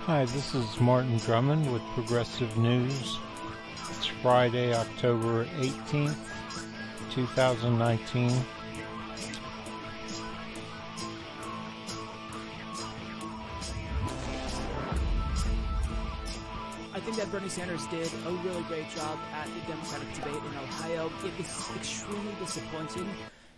Hi, this is Martin Drummond with Progressive News. It's Friday, October 18th, 2019. I think that Bernie Sanders did a really great job at the Democratic debate in Ohio. It is extremely disappointing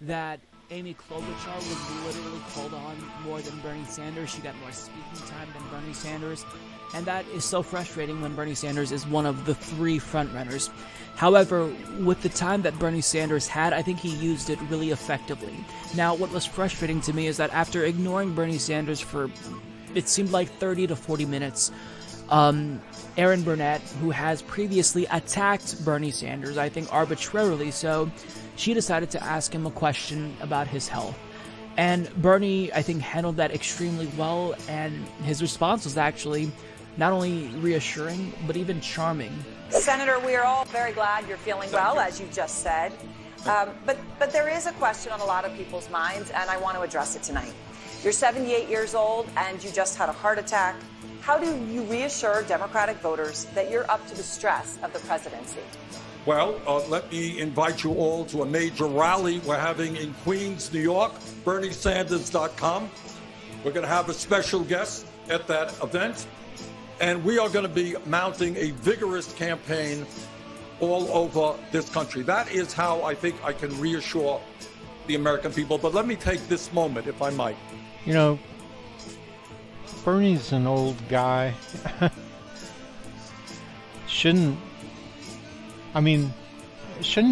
that Amy Klobuchar was literally called on more than Bernie Sanders. She got more speaking time than Bernie Sanders. And that is so frustrating when Bernie Sanders is one of the three frontrunners. However, with the time that Bernie Sanders had, I think he used it really effectively. Now, what was frustrating to me is that after ignoring Bernie Sanders for, it seemed like 30 to 40 minutes, Erin Burnett, who has previously attacked Bernie Sanders, I think arbitrarily so, she decided to ask him a question about his health. And Bernie, I think, handled that extremely well, and his response was actually not only reassuring, but even charming. Senator, we are all very glad you're feeling well, as you just said. But there is a question on a lot of people's minds, and I want to address it tonight. You're 78 years old, and you just had a heart attack. How do you reassure Democratic voters that you're up to the stress of the presidency? Well, let me invite you all to a major rally we're having in Queens, New York, BernieSanders.com. We're going to have a special guest at that event, and we are going to be mounting a vigorous campaign all over this country. That is how I think I can reassure the American people. But let me take this moment, if I might. You know, Bernie's an old guy. Shouldn't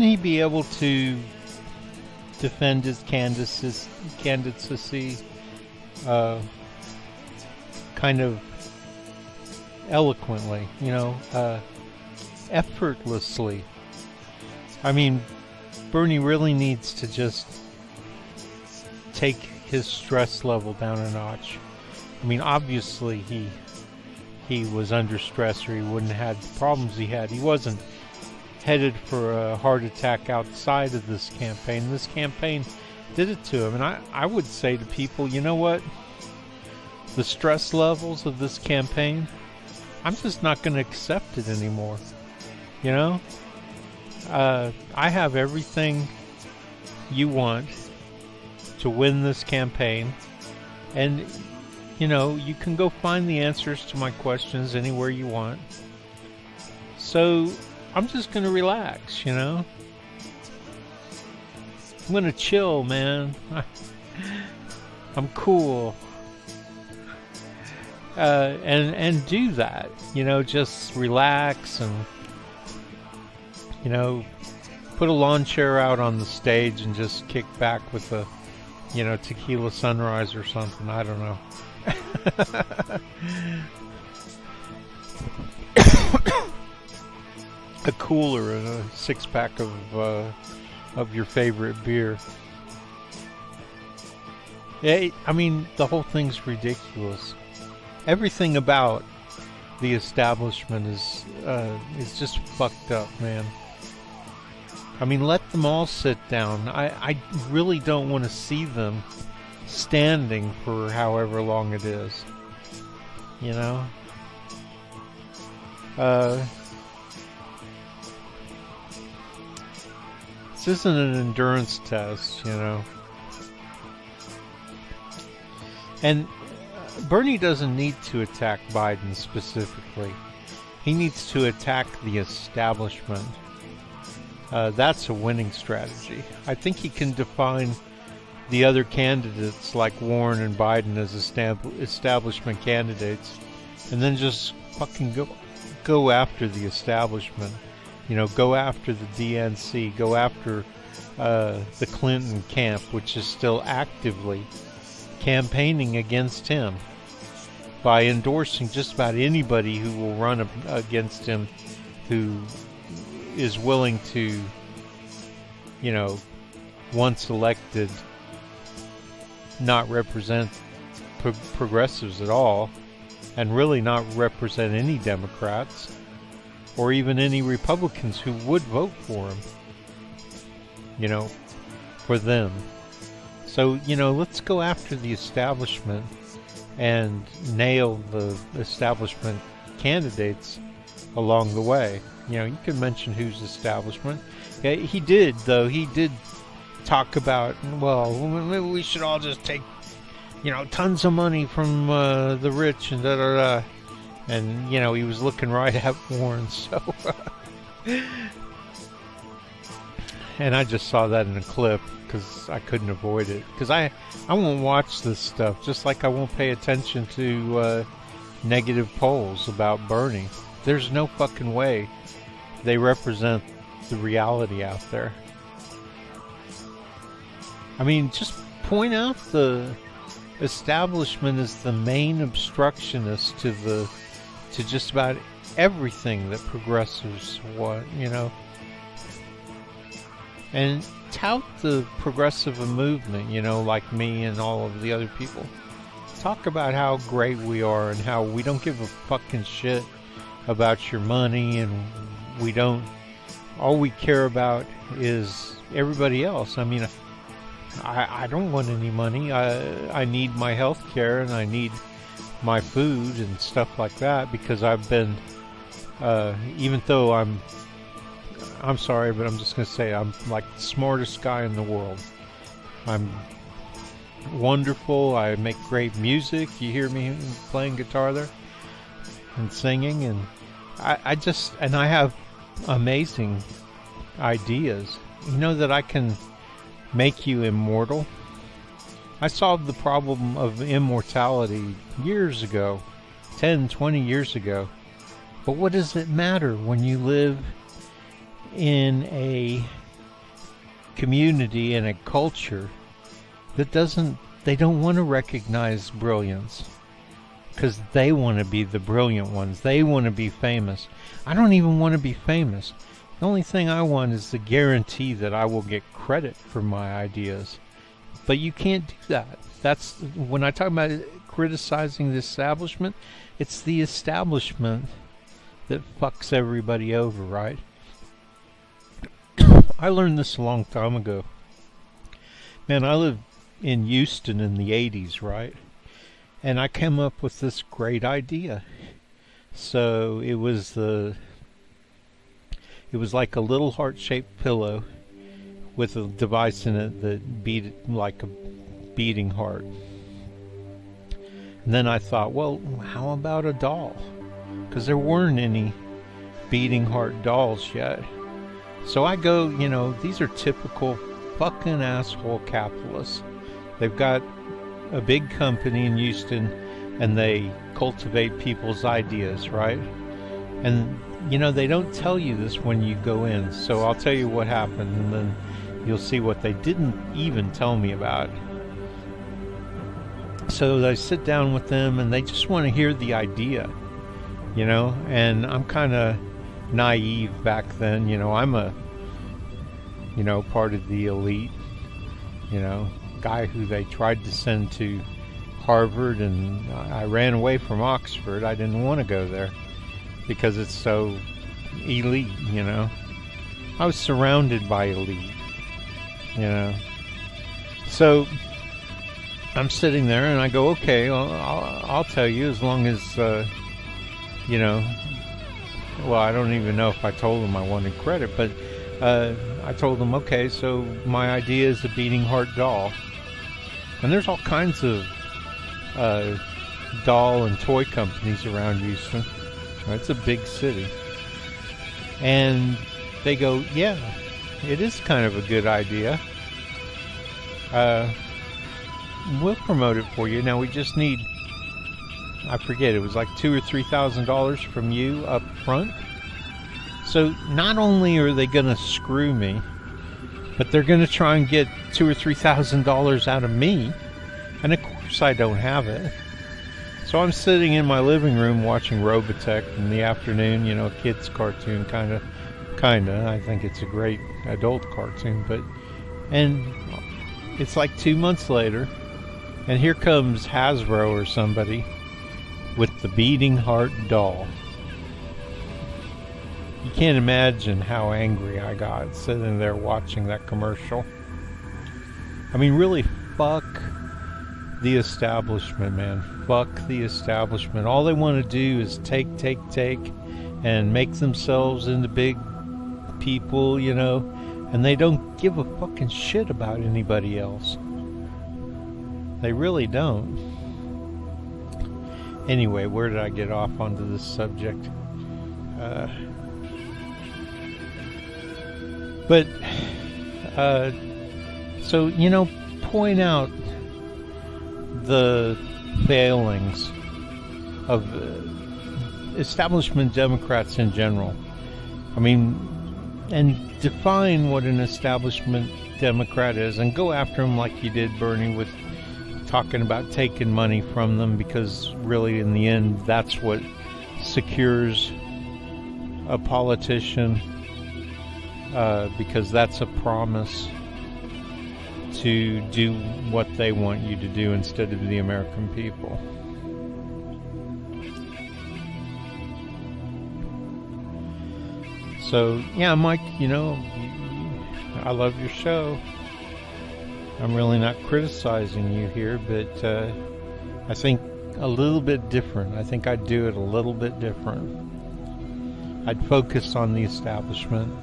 he be able to defend his candidacy kind of eloquently, effortlessly? I mean, Bernie really needs to just take his stress level down a notch. I mean, obviously he was under stress or he wouldn't have had the problems he had. He wasn't headed for a heart attack outside of this campaign. This campaign did it to him. And I would say to people, you know what? The stress levels of this campaign, I'm just not going to accept it anymore. I have everything you want to win this campaign. And you can go find the answers to my questions anywhere you want. So I'm just going to relax, I'm going to chill, man. I'm cool. And do that, just relax and, put a lawn chair out on the stage and just kick back with a, tequila sunrise or something. I don't know. A cooler and a six-pack of your favorite beer. The whole thing's ridiculous. Everything about the establishment is just fucked up, man. Let them all sit down. I really don't want to see them standing for however long it is. This isn't an endurance test, And Bernie doesn't need to attack Biden specifically. He needs to attack the establishment. That's a winning strategy. I think he can define the other candidates like Warren and Biden as establishment candidates, and then just fucking go after the establishment. Go after the DNC, go after the Clinton camp, which is still actively campaigning against him by endorsing just about anybody who will run against him, who is willing to, once elected, not represent progressives at all, and really not represent any Democrats or even any Republicans who would vote for him, for them. So, let's go after the establishment and nail the establishment candidates along the way. You know, you can mention who's establishment. Yeah, he did, though. He did talk about, well, maybe we should all just take, you know, tons of money from the rich and da-da-da. And, you know, he was looking right at Warren, so... And I just saw that in a clip because I couldn't avoid it. Because I won't watch this stuff, just like I won't pay attention to negative polls about Bernie. There's no fucking way they represent the reality out there. I mean, just point out the establishment is the main obstructionist to just about everything that progressives want, you know. And tout the progressive movement, you know, like me and all of the other people. Talk about how great we are and how we don't give a fucking shit about your money, and we don't, all we care about is everybody else. I mean, I don't want any money. I need my health care and I need my food and stuff like that, because I've been, even though I'm sorry, but I'm just going to say I'm like the smartest guy in the world. I'm wonderful. I make great music. You hear me playing guitar there and singing, and I have amazing ideas. You know that I can make you immortal. I solved the problem of immortality years ago, 10, 20 years ago. But what does it matter when you live in a community and a culture that they don't want to recognize brilliance, because they want to be the brilliant ones. They want to be famous. I don't even want to be famous. The only thing I want is the guarantee that I will get credit for my ideas. But you can't do that. That's when I talk about criticizing the establishment, it's the establishment that fucks everybody over, right? I learned this a long time ago. Man, I lived in Houston in the 80s, right? And I came up with this great idea. So it was like a little heart-shaped pillow with a device in it that beat like a beating heart. And then I thought, well, how about a doll? Because there weren't any beating heart dolls yet. So I go, you know, these are typical fucking asshole capitalists. They've got a big company in Houston and they cultivate people's ideas, right? And, you know, they don't tell you this when you go in. So I'll tell you what happened, and then you'll see what they didn't even tell me about. So I sit down with them and they just want to hear the idea, you know, and I'm kind of naive back then, you know, I'm a, you know, part of the elite, you know, guy who they tried to send to Harvard, and I ran away from Oxford. I didn't want to go there because it's so elite, you know. I was surrounded by elite, you know. So I'm sitting there and I go, okay, I'll tell you, as long as, you know, well, I don't even know if I told them I wanted credit, but I told them, okay, so my idea is a beating heart doll. And there's all kinds of doll and toy companies around Houston. It's a big city. And they go, yeah, it is kind of a good idea. We'll promote it for you. Now we just need, I forget, it was like $2,000 or $3,000 from you up front. So not only are they going to screw me, but they're going to try and get $2,000 or $3,000 out of me. And of course I don't have it. So I'm sitting in my living room watching Robotech in the afternoon, you know, a kid's cartoon, kind of. I think it's a great adult cartoon, and it's like 2 months later, and here comes Hasbro or somebody with the beating heart doll. You can't imagine how angry I got sitting there watching that commercial. I mean, really, fuck the establishment, man. Fuck the establishment. All they want to do is take, and make themselves into big people, you know, and they don't give a fucking shit about anybody else. They really don't. Anyway, where did I get off onto this subject? So, you know, point out the failings of establishment Democrats in general. I mean, and define what an establishment Democrat is, and go after them like you did, Bernie, with talking about taking money from them, because really in the end that's what secures a politician, because that's a promise to do what they want you to do instead of the American people. So yeah, Mike, you know, I love your show. I'm really not criticizing you here, but I think a little bit different. I think I'd do it a little bit different. I'd focus on the establishment.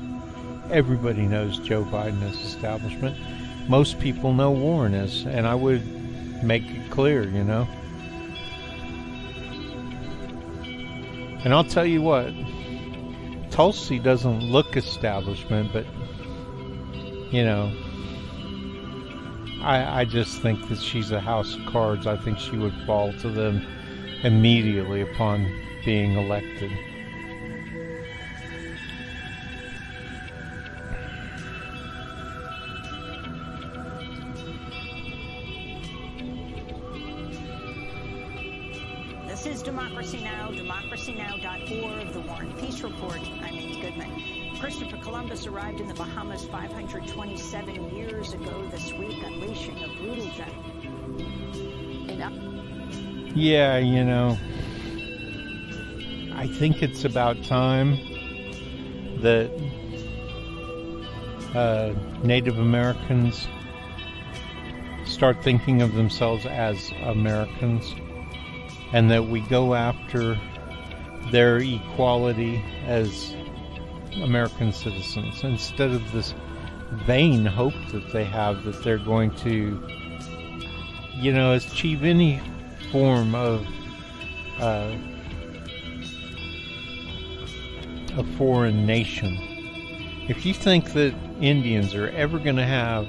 Everybody knows Joe Biden is establishment. Most people know Warren is, and I would make it clear, you know. And I'll tell you what, Tulsi doesn't look establishment, but, you know, I just think that she's a house of cards. I think she would fall to them immediately upon being elected. This is Democracy Now!, democracynow.org, The War and Peace Report. I'm Amy Goodman. Christopher Columbus arrived in the Bahamas 527 years ago this week, unleashing a brutal journey. Yeah, you know, I think it's about time that Native Americans start thinking of themselves as Americans, and that we go after their equality as American citizens, instead of this vain hope that they have that they're going to, you know, achieve any form of a foreign nation. If you think that Indians are ever going to have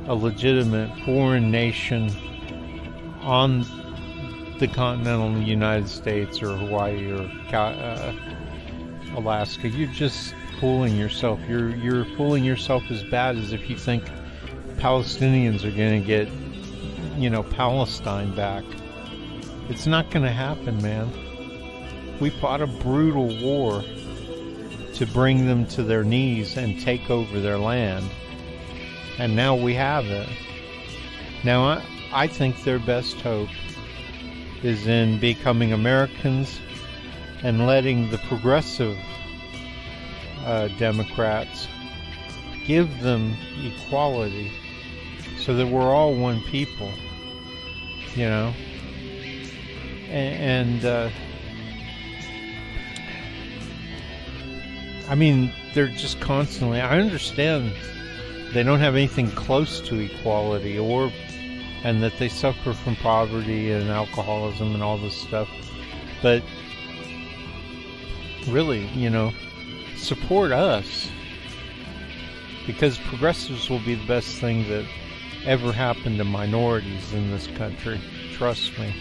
a legitimate foreign nation on the continental United States or Hawaii or Alaska, you're just fooling yourself. You're fooling yourself as bad as if you think Palestinians are going to get, you know, Palestine back. It's not going to happen, man. We fought a brutal war to bring them to their knees and take over their land, and now we have it. Now I think their best hope is in becoming Americans and letting the progressive Democrats give them equality so that we're all one people, you know. And I mean, they're just constantly, I understand they don't have anything close to equality, and that they suffer from poverty and alcoholism and all this stuff, but really, you know, support us, because progressives will be the best thing that ever happened to minorities in this country. Trust me.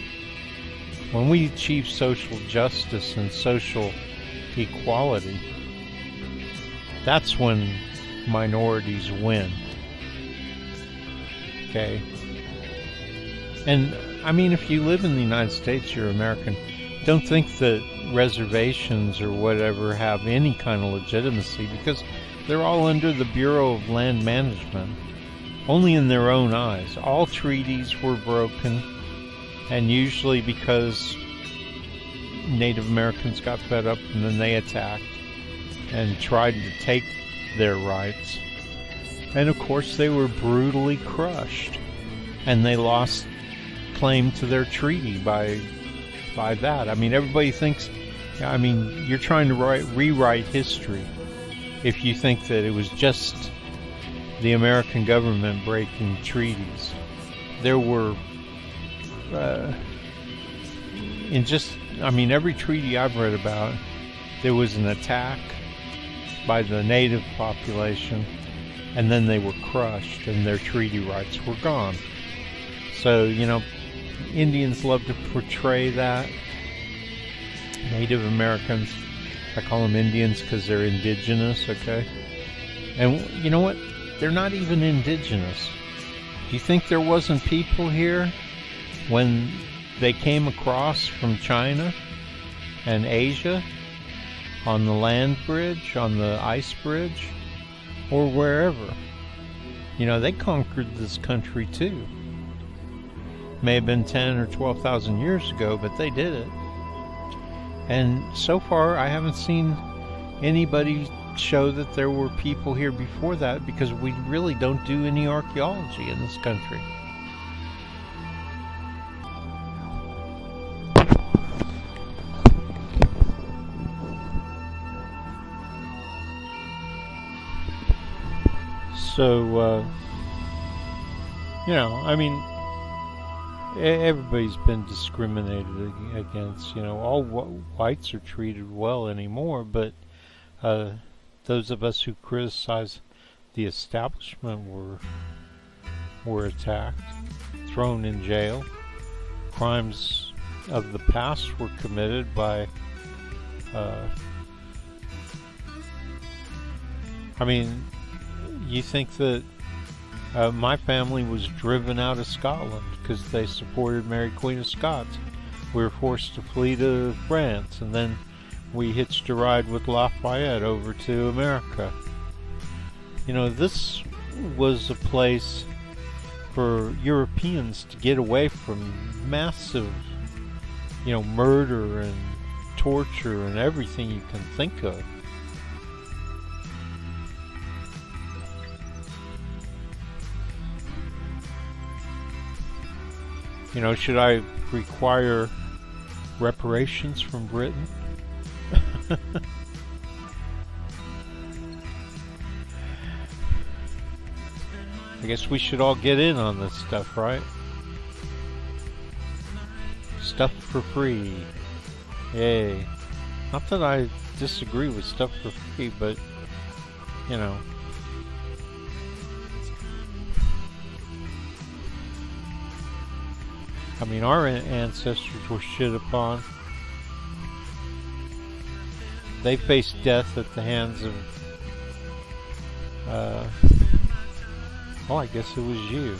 When we achieve social justice and social equality, that's when minorities win. Okay? And, I mean, if you live in the United States, you're American. Don't think that reservations or whatever have any kind of legitimacy, because they're all under the Bureau of Land Management, only in their own eyes. All treaties were broken, and usually because Native Americans got fed up and then they attacked and tried to take their rights. And of course they were brutally crushed, and they lost claim to their treaty by that. I mean, everybody thinks, I mean, you're trying to rewrite history if you think that it was just the American government breaking treaties. There were, every treaty I've read about, there was an attack by the native population, and then they were crushed and their treaty rights were gone. So, you know, Indians love to portray that. Native Americans, I call them Indians because they're indigenous, okay? And you know what? They're not even indigenous. Do you think there wasn't people here when they came across from China and Asia on the land bridge, on the ice bridge, or wherever? You know, they conquered this country too. May have been 10 or 12,000 years ago, but they did it. And so far, I haven't seen anybody show that there were people here before that, because we really don't do any archaeology in this country. So, you know, I mean, everybody's been discriminated against. You know, all whites are treated well anymore, but those of us who criticize the establishment were attacked, thrown in jail. Crimes of the past were committed by, I mean, you think that my family was driven out of Scotland because they supported Mary Queen of Scots. We were forced to flee to France, and then we hitched a ride with Lafayette over to America. You know, this was a place for Europeans to get away from massive, you know, murder and torture and everything you can think of. You know, should I require reparations from Britain? I guess we should all get in on this stuff, right? Stuff for free. Yay. Not that I disagree with stuff for free, but, you know. I mean, our ancestors were shit upon. They faced death at the hands of, well, I guess it was you.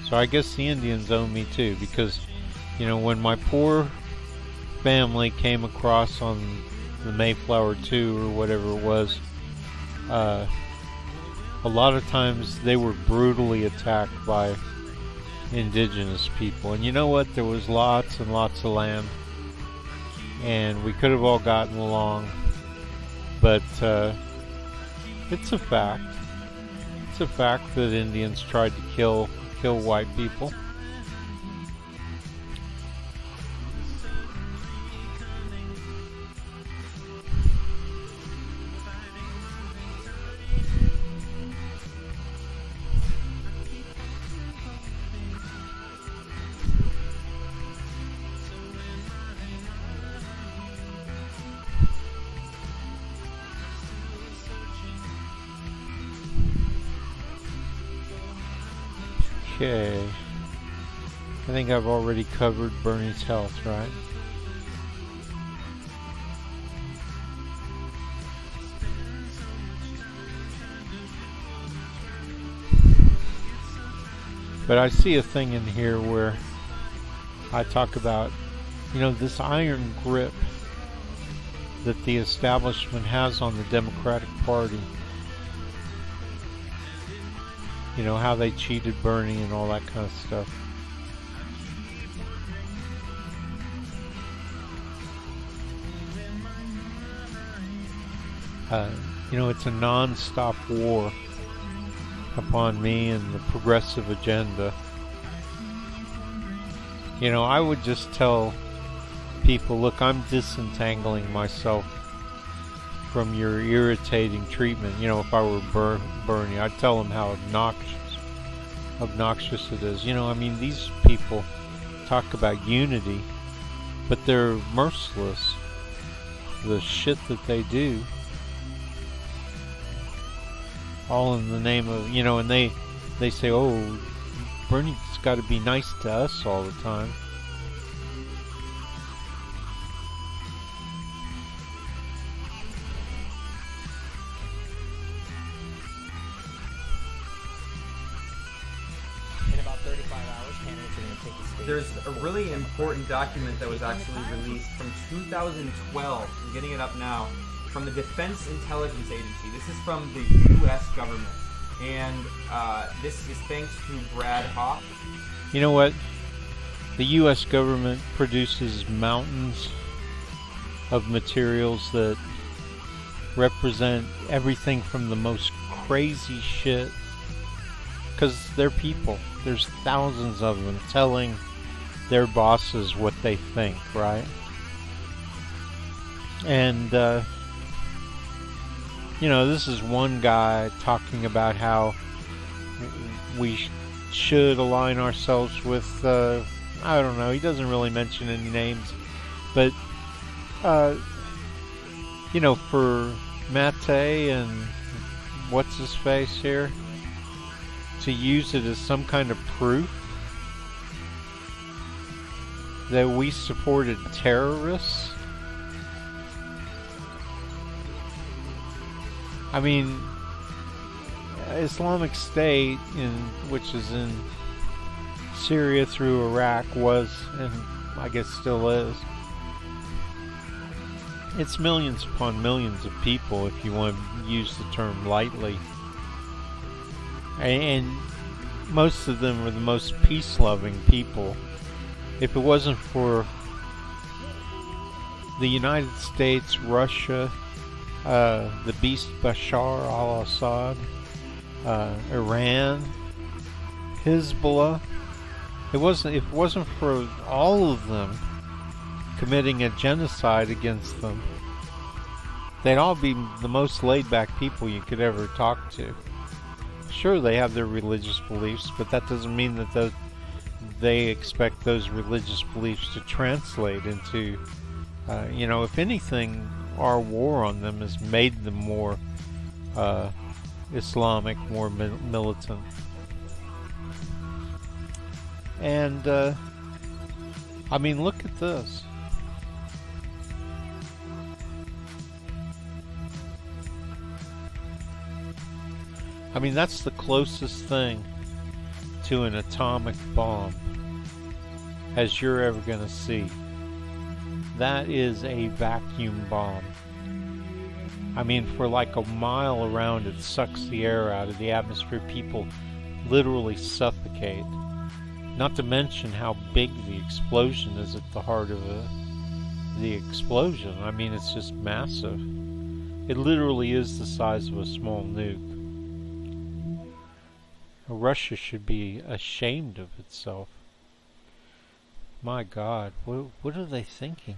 So I guess the Indians owe me too, because, you know, when my poor family came across on the Mayflower 2 or whatever it was, a lot of times they were brutally attacked by indigenous people. And you know what? There was lots and lots of land, and we could have all gotten along, but it's a fact. It's a fact that Indians tried to kill white people. Okay, I think I've already covered Bernie's health, right? But I see a thing in here where I talk about, you know, this iron grip that the establishment has on the Democratic Party. You know, how they cheated Bernie and all that kind of stuff. You know, it's a non-stop war upon me and the progressive agenda. You know, I would just tell people, look, I'm disentangling myself from your irritating treatment. You know, if I were Bernie, I'd tell them how obnoxious it is. You know, I mean, these people talk about unity, but they're merciless. The shit that they do, all in the name of, you know, and they say, oh, Bernie's got to be nice to us all the time. In about 35 hours, candidates are going to take the stage. There's a really important document that was actually released from 2012. I'm getting it up now. From the Defense Intelligence Agency. This is from the U.S. government. And this is thanks to Brad Hoff. You know what? The U.S. government produces mountains of materials that represent everything from the most crazy shit. Because they're people. There's thousands of them telling their bosses what they think, right? And, you know, this is one guy talking about how we should align ourselves with, I don't know, he doesn't really mention any names, but, you know, for Mate and what's-his-face here, to use it as some kind of proof that we supported terrorists. I mean, Islamic State, which is in Syria through Iraq, was, and I guess still is, it's millions upon millions of people, if you want to use the term lightly. And most of them are the most peace-loving people. If it wasn't for the United States, Russia, the beast Bashar al-Assad, Iran, Hezbollah, if it wasn't for all of them committing a genocide against them, they'd all be the most laid-back people you could ever talk to. Sure, they have their religious beliefs, but that doesn't mean that they expect those religious beliefs to translate into, you know, if anything, our war on them has made them more Islamic, more militant. And, I mean, look at this. I mean, that's the closest thing to an atomic bomb as you're ever going to see. That is a vacuum bomb. I mean, for like a mile around, it sucks the air out of the atmosphere. People literally suffocate. Not to mention how big the explosion is at the heart of the explosion. I mean, it's just massive. It literally is the size of a small nuke. Russia should be ashamed of itself. My God, what are they thinking?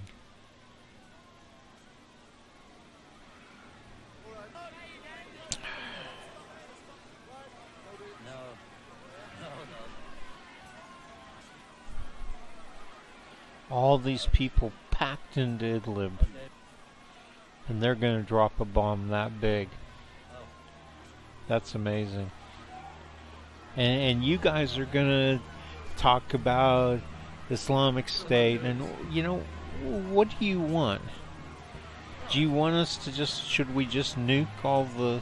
All these people packed into Idlib, and they're going to drop a bomb that big. That's amazing. And you guys are going to talk about Islamic State, and, you know, what do you want? Do you want us to should we just nuke all the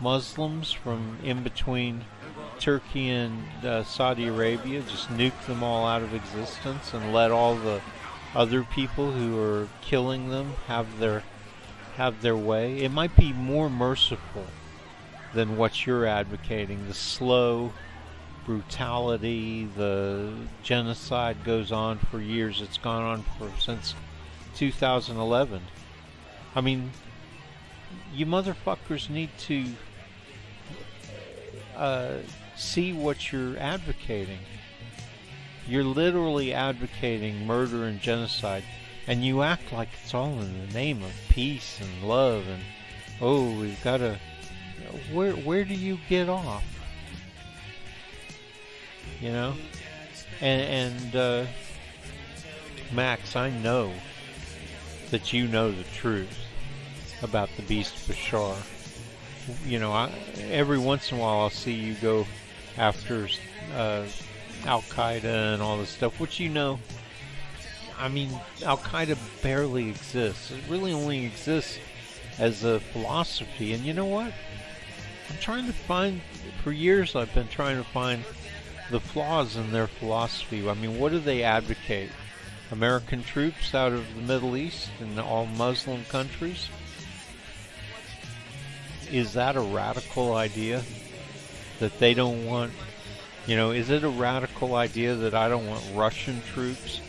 Muslims from in between Turkey and Saudi Arabia, just nuke them all out of existence and let all the other people who are killing them have their way? It might be more merciful than what you're advocating. The slow brutality, the genocide goes on for years. It's gone on since 2011. I mean, you motherfuckers need to see what you're advocating. You're literally advocating murder and genocide, and you act like it's all in the name of peace and love, and oh, we've got to... Where do you get off? You know? And Max, I know that you know the truth about the Beast Bashar. You know, every once in a while I'll see you go after Al-Qaeda and all this stuff, which, you know, I mean, Al-Qaeda barely exists. It really only exists as a philosophy. And you know what? I'm trying to find, for years I've been trying to find the flaws in their philosophy. I mean, what do they advocate? American troops out of the Middle East and all Muslim countries? Is that a radical idea? That they don't want, you know, is it a radical idea that I don't want Russian troops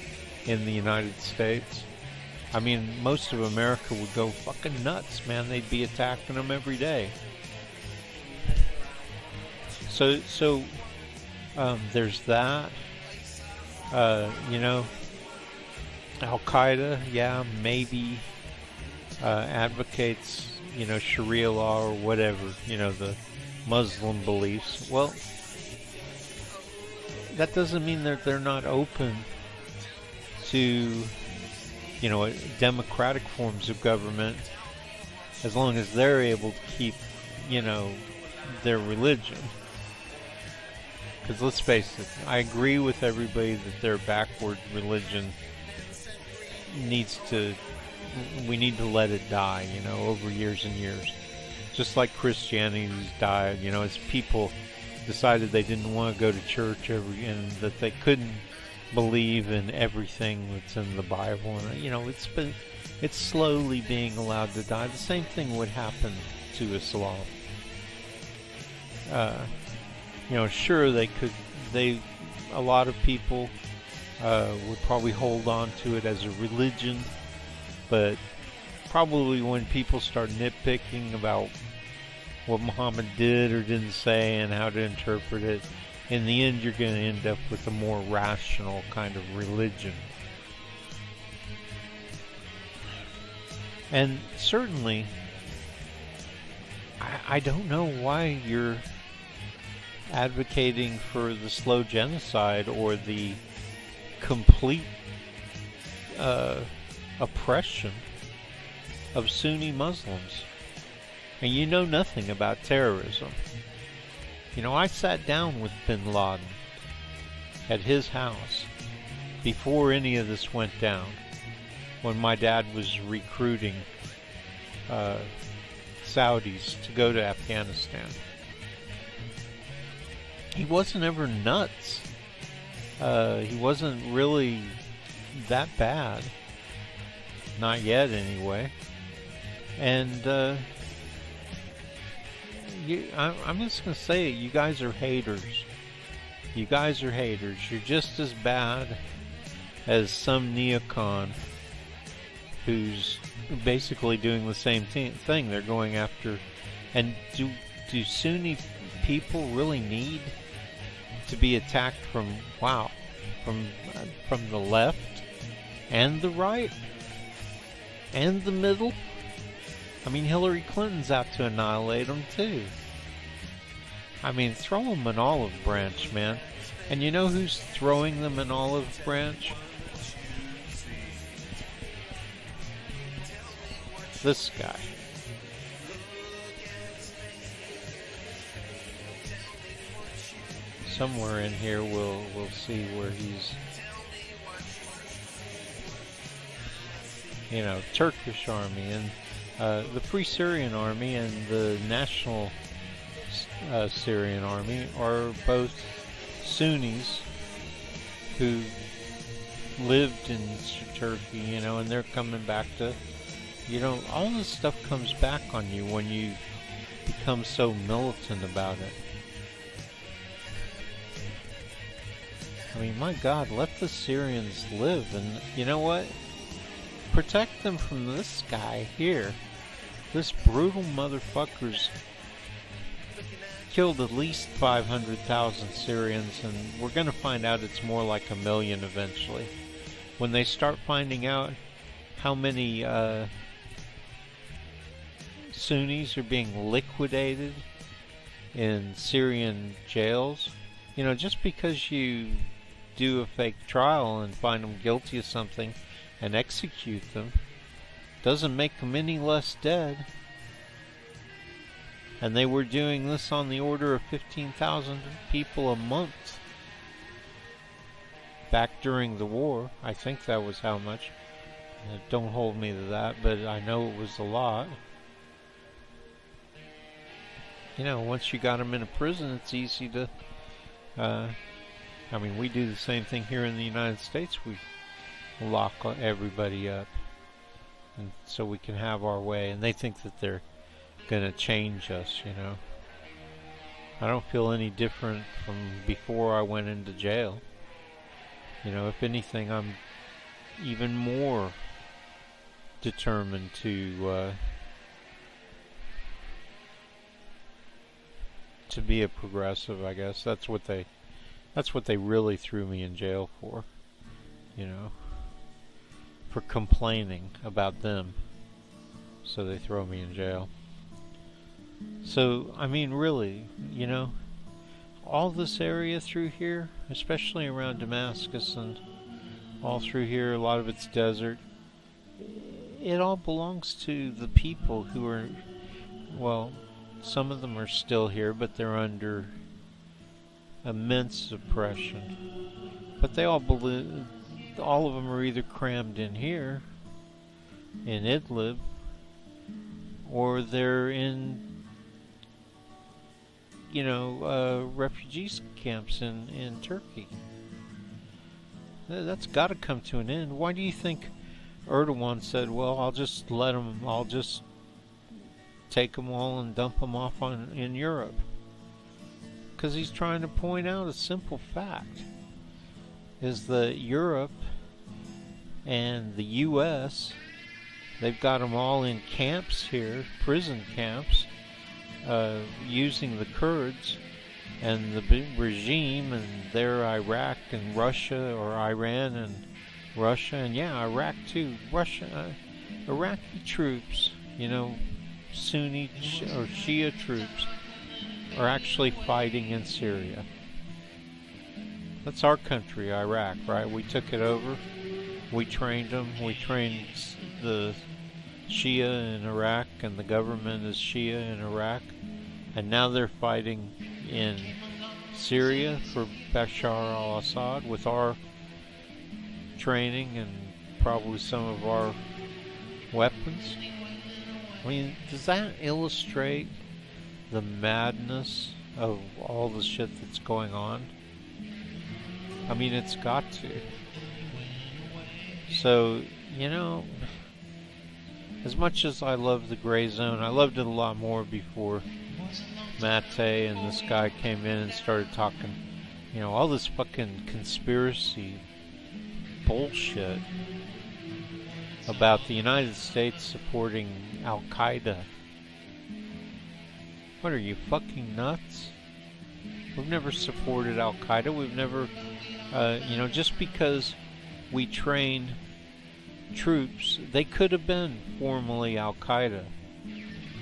in the United States? I mean, most of America would go fucking nuts, man. They'd be attacking them every day. So there's that. You know, Al-Qaeda, yeah, maybe advocates, you know, Sharia law or whatever, you know, the Muslim beliefs. Well, that doesn't mean that they're not open to, you know, democratic forms of government, as long as they're able to keep, you know, their religion. Because let's face it, I agree with everybody that their backward religion needs to, we need to let it die, you know, over years and years. Just like Christianity's died, you know, as people decided they didn't want to go to church and that they couldn't believe in everything that's in the Bible. And, you know, it's slowly being allowed to die. The same thing would happen to Islam. You know, sure, a lot of people would probably hold on to it as a religion, but probably when people start nitpicking about what Muhammad did or didn't say and how to interpret it, in the end you're going to end up with a more rational kind of religion. And certainly, I don't know why you're advocating for the slow genocide or the complete oppression of Sunni Muslims. And you know nothing about terrorism. You know, I sat down with bin Laden at his house before any of this went down, when my dad was recruiting Saudis to go to Afghanistan. He wasn't ever nuts. He wasn't really that bad. Not yet, anyway. And I'm just going to say it. You guys are haters. You guys are haters. You're just as bad as some neocon who's basically doing the same thing. They're going after... And do Sunni people really need to be attacked from the left and the right and the middle? I mean, Hillary Clinton's out to annihilate them too. I mean, throw them an olive branch, man. And you know who's throwing them an olive branch? This guy. Somewhere in here we'll see where he's, you know, Turkish army and the Free Syrian Army and the National Syrian Army are both Sunnis who lived in Turkey, you know, and they're coming back to, you know, all this stuff comes back on you when you become so militant about it. I mean, my God, let the Syrians live, and you know what? Protect them from this guy here. This brutal motherfucker's killed at least 500,000 Syrians, and we're going to find out it's more like 1 million eventually. When they start finding out how many Sunnis are being liquidated in Syrian jails, you know, just because you do a fake trial and find them guilty of something and execute them doesn't make them any less dead. And they were doing this on the order of 15,000 people a month back during the war. I think that was how much. Don't hold me to that, but I know it was a lot. You know, once you got them in a prison, it's easy to... I mean, we do the same thing here in the United States. We lock everybody up, and so we can have our way. And they think that they're going to change us, you know. I don't feel any different from before I went into jail. You know, if anything, I'm even more determined to be a progressive, I guess. That's what they really threw me in jail for, you know, for complaining about them. So they throw me in jail. So, I mean, really, you know, all this area through here, especially around Damascus and all through here, a lot of it's desert, it all belongs to the people who are, well, some of them are still here, but they're under immense oppression. But they all believe, all of them are either crammed in here, in Idlib, or they're in, you know, refugees camps in Turkey. That's got to come to an end. Why do you think Erdogan said, well, I'll just take them all and dump them off in Europe? Because he's trying to point out a simple fact, is that Europe and the U.S., they've got them all in camps here, prison camps, using the Kurds and the regime, and they're Iraq and Russia, or Iran and Russia, and yeah, Iraq too. Iraqi troops, you know, Sunni or Shia troops, are actually fighting in Syria. That's our country, Iraq, right? We took it over. We trained them. We trained the Shia in Iraq, and the government is Shia in Iraq. And now they're fighting in Syria for Bashar al-Assad with our training and probably some of our weapons. I mean, does that illustrate the madness of all the shit that's going on? I mean, it's got to. So, you know, as much as I love the Gray Zone, I loved it a lot more before Mate and this guy came in and started talking, you know, all this fucking conspiracy bullshit about the United States supporting Al-Qaeda. What are you, fucking nuts? We've never supported Al-Qaeda. We've never, you know, just because we train troops, they could have been formerly Al-Qaeda.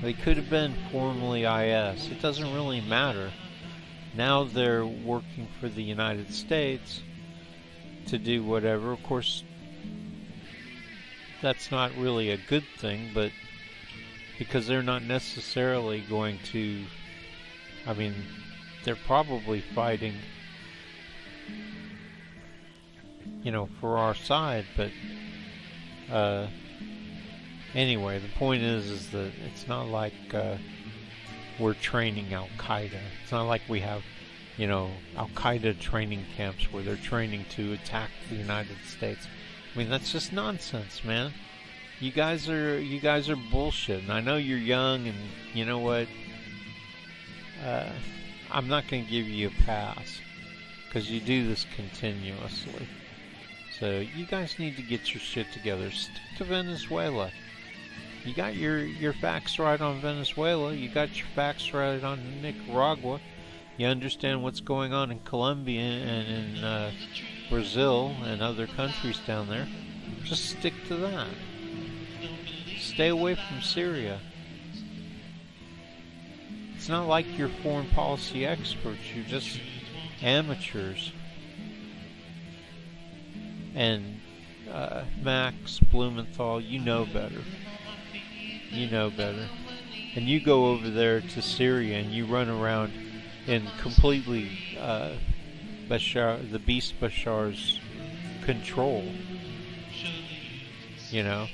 They could have been formerly IS. It doesn't really matter. Now they're working for the United States to do whatever. Of course, that's not really a good thing, but because they're not necessarily going to, I mean, they're probably fighting, you know, for our side, but anyway, the point is that it's not like we're training Al-Qaeda. It's not like we have, you know, Al-Qaeda training camps where they're training to attack the United States. I mean, that's just nonsense, man. You guys are bullshit. And I know you're young, and you know what? I'm not going to give you a pass because you do this continuously. So you guys need to get your shit together. Stick to Venezuela. You got your facts right on Venezuela. You got your facts right on Nicaragua. You understand what's going on in Colombia and in Brazil and other countries down there. Just stick to that. Stay away from Syria. It's not like you're foreign policy experts. You're just amateurs. And Max Blumenthal, you know better. You know better. And you go over there to Syria and you run around in completely the beast Bashar's control. You know?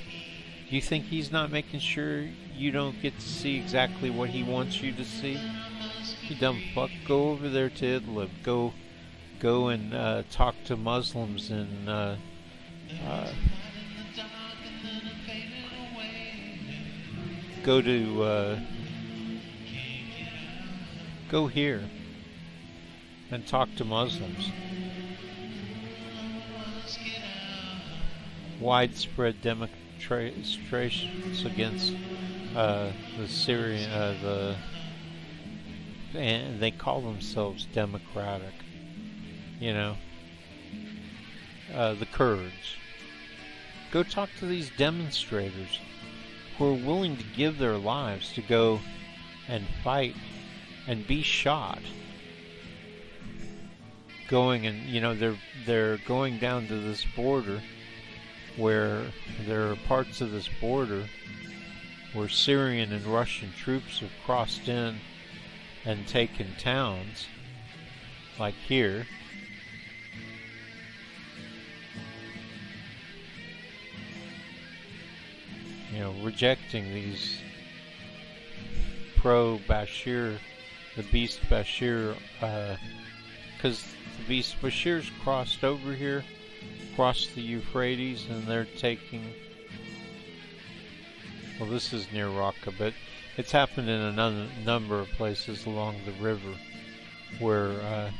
Do you think he's not making sure you don't get to see exactly what he wants you to see? You dumb fuck. Go over there to Idlib. Go and talk to Muslims in go here and talk to Muslims. Widespread demonstrations against the Syrian, and they call themselves democratic, you know, the Kurds. Go talk to these demonstrators who are willing to give their lives to go and fight and be shot. Going and, you know, they're going down to this border where there are parts of this border where Syrian and Russian troops have crossed in and taken towns, like here. You know, rejecting these pro-Bashir, the beast Bashir, because the beast Bashir's crossed over here, crossed the Euphrates, and they're taking, well, this is near Raqqa, but it's happened in a number of places along the river where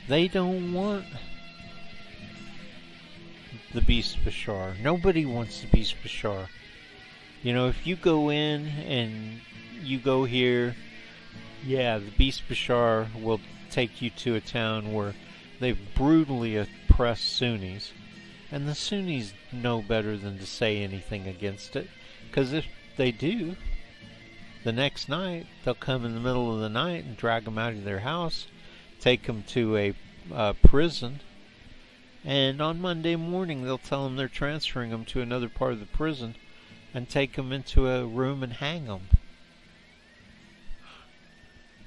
they don't want the beast Bashar. Nobody wants the beast Bashar. You know, if you go in and you go here, yeah, the beast Bashar will take you to a town where they've brutally oppressed Sunnis, and the Sunnis know better than to say anything against it, because if they do, the next night they'll come in the middle of the night and drag them out of their house, take them to a prison, and on Monday morning they'll tell them they're transferring them to another part of the prison and take them into a room and hang them.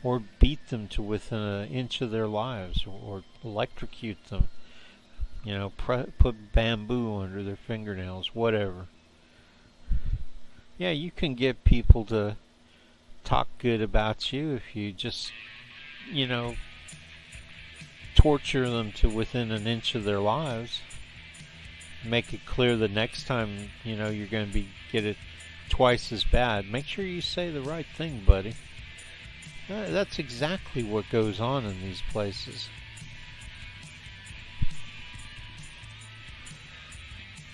Or beat them to within an inch of their lives, or electrocute them. You know, put bamboo under their fingernails, whatever. Yeah, you can get people to talk good about you if you just, you know, torture them to within an inch of their lives. Make it clear the next time, you know, you're going to get it twice as bad. Make sure you say the right thing, buddy. That's exactly what goes on in these places.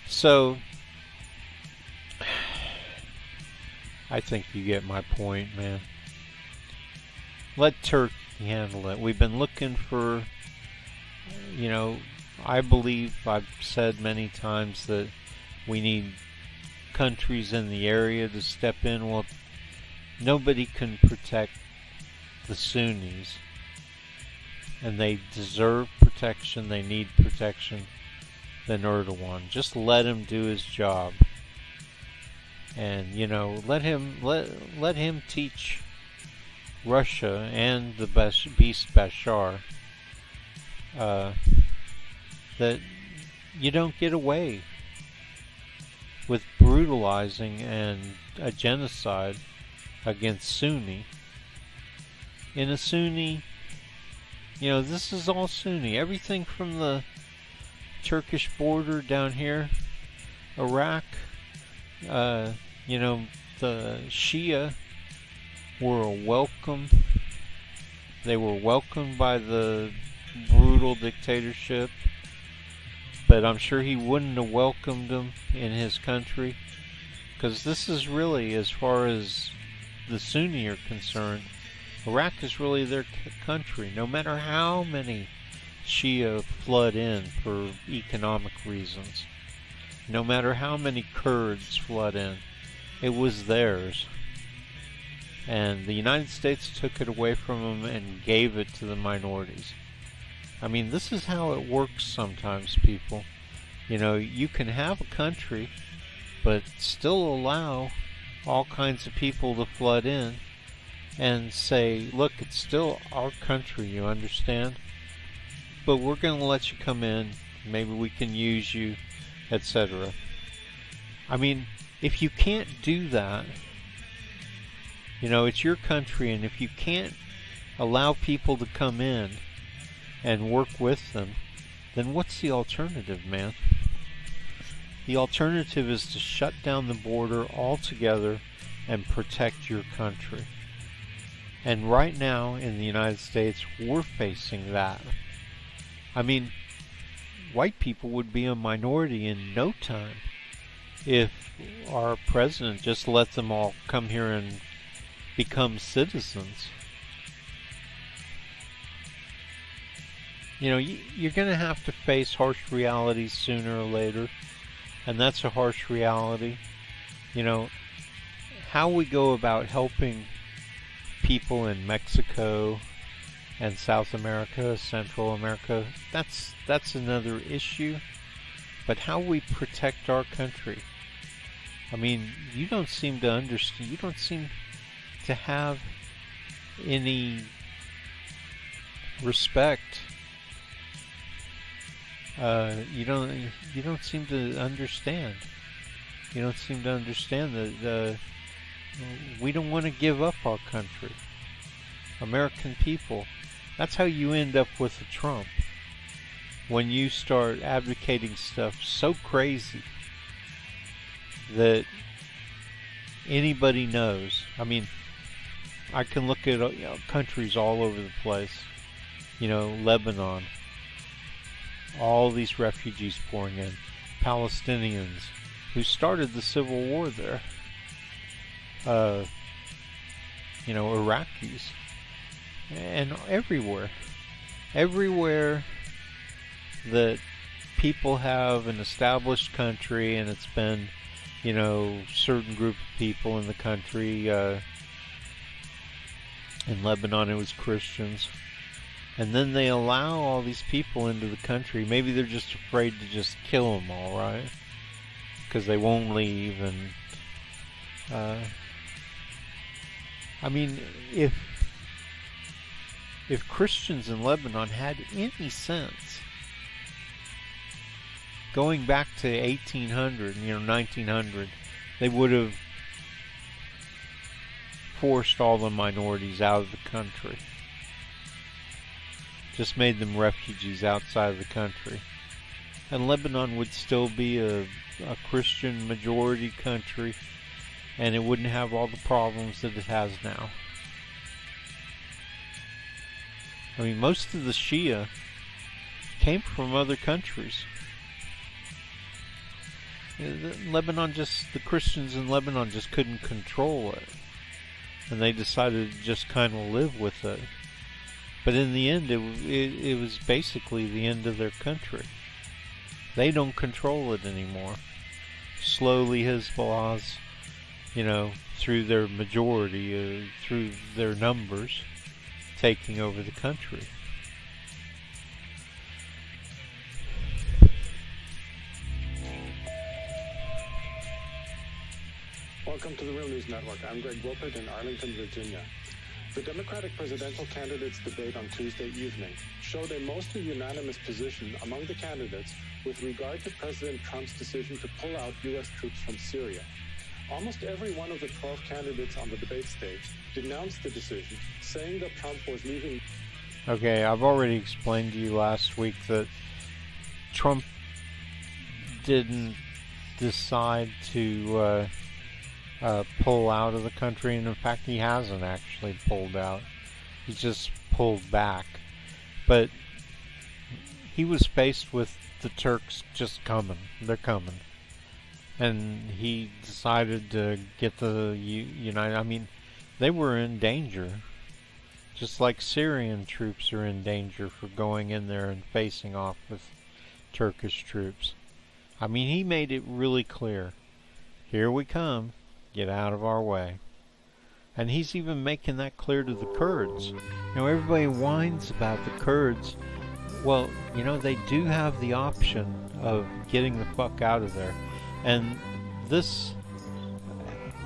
So, I think you get my point, man. Let Turkey handle it. We've been looking for, you know, I believe I've said many times that we need countries in the area to step in. Well, nobody can protect the Sunnis, and they deserve protection, they need protection, than Erdogan. Just let him do his job, and, you know, let him teach Russia and the beast Bashar that you don't get away with brutalizing and a genocide against Sunni. In a Sunni, you know, this is all Sunni. Everything from the Turkish border down here, Iraq, you know, the Shia were welcome. They were welcomed by the brutal dictatorship, but I'm sure he wouldn't have welcomed them in his country, because this is really, as far as the Sunni are concerned, Iraq is really their country. No matter how many Shia flood in for economic reasons, no matter how many Kurds flood in, it was theirs. And the United States took it away from them and gave it to the minorities. I mean, this is how it works sometimes, people. You know, you can have a country, but still allow all kinds of people to flood in and say, look, it's still our country, you understand? But we're going to let you come in, maybe we can use you, etc. I mean, if you can't do that, you know, it's your country, and if you can't allow people to come in and work with them, then what's the alternative, man? The alternative is to shut down the border altogether and protect your country. And right now in the United States, we're facing that. I mean, white people would be a minority in no time if our president just let them all come here and become citizens. You know, you're going to have to face harsh realities sooner or later, and that's a harsh reality. You know, how we go about helping people in Mexico and South America, Central America, that's another issue. But how we protect our country, I mean, you don't seem to understand, you don't seem to have any respect. You don't seem to understand. You don't seem to understand that we don't want to give up our country. American people. That's how you end up with a Trump. When you start advocating stuff so crazy that anybody knows. I mean, I can look at countries all over the place. You know, Lebanon. All these refugees pouring in. Palestinians who started the civil war there. You know, Iraqis. And everywhere. Everywhere that people have an established country and it's been, you know, certain group of people in the country. In Lebanon it was Christians. And then they allow all these people into the country. Maybe they're just afraid to just kill them all, right? Because they won't leave. And I mean, if Christians in Lebanon had any sense, going back to 1800, 1900, they would have forced all the minorities out of the country. Just made them refugees outside of the country. And Lebanon would still be a Christian majority country, and it wouldn't have all the problems that it has now. I mean, most of the Shia came from other countries. The Christians in Lebanon just couldn't control it. And they decided to just kind of live with it. But in the end, it was basically the end of their country. They don't control it anymore. Slowly, Hezbollah's, through their majority, through their numbers, taking over the country. Welcome to the Real News Network. I'm Greg Wilpert in Arlington, Virginia. The Democratic presidential candidates' debate on Tuesday evening showed a mostly unanimous position among the candidates with regard to President Trump's decision to pull out U.S. troops from Syria. Almost every one of the 12 candidates on the debate stage denounced the decision, saying that Trump was leaving. Okay, I've already explained to you last week that Trump didn't decide to pull out of the country, and in fact he hasn't actually pulled out. He's just pulled back. But he was faced with the Turks just coming. They're coming. And he decided to get the United... I mean, they were in danger. Just like Syrian troops are in danger for going in there and facing off with Turkish troops. I mean, he made it really clear. Here we come. Get out of our way. And he's even making that clear to the Kurds. You know, everybody whines about the Kurds. Well, you know, they do have the option of getting the fuck out of there. And this,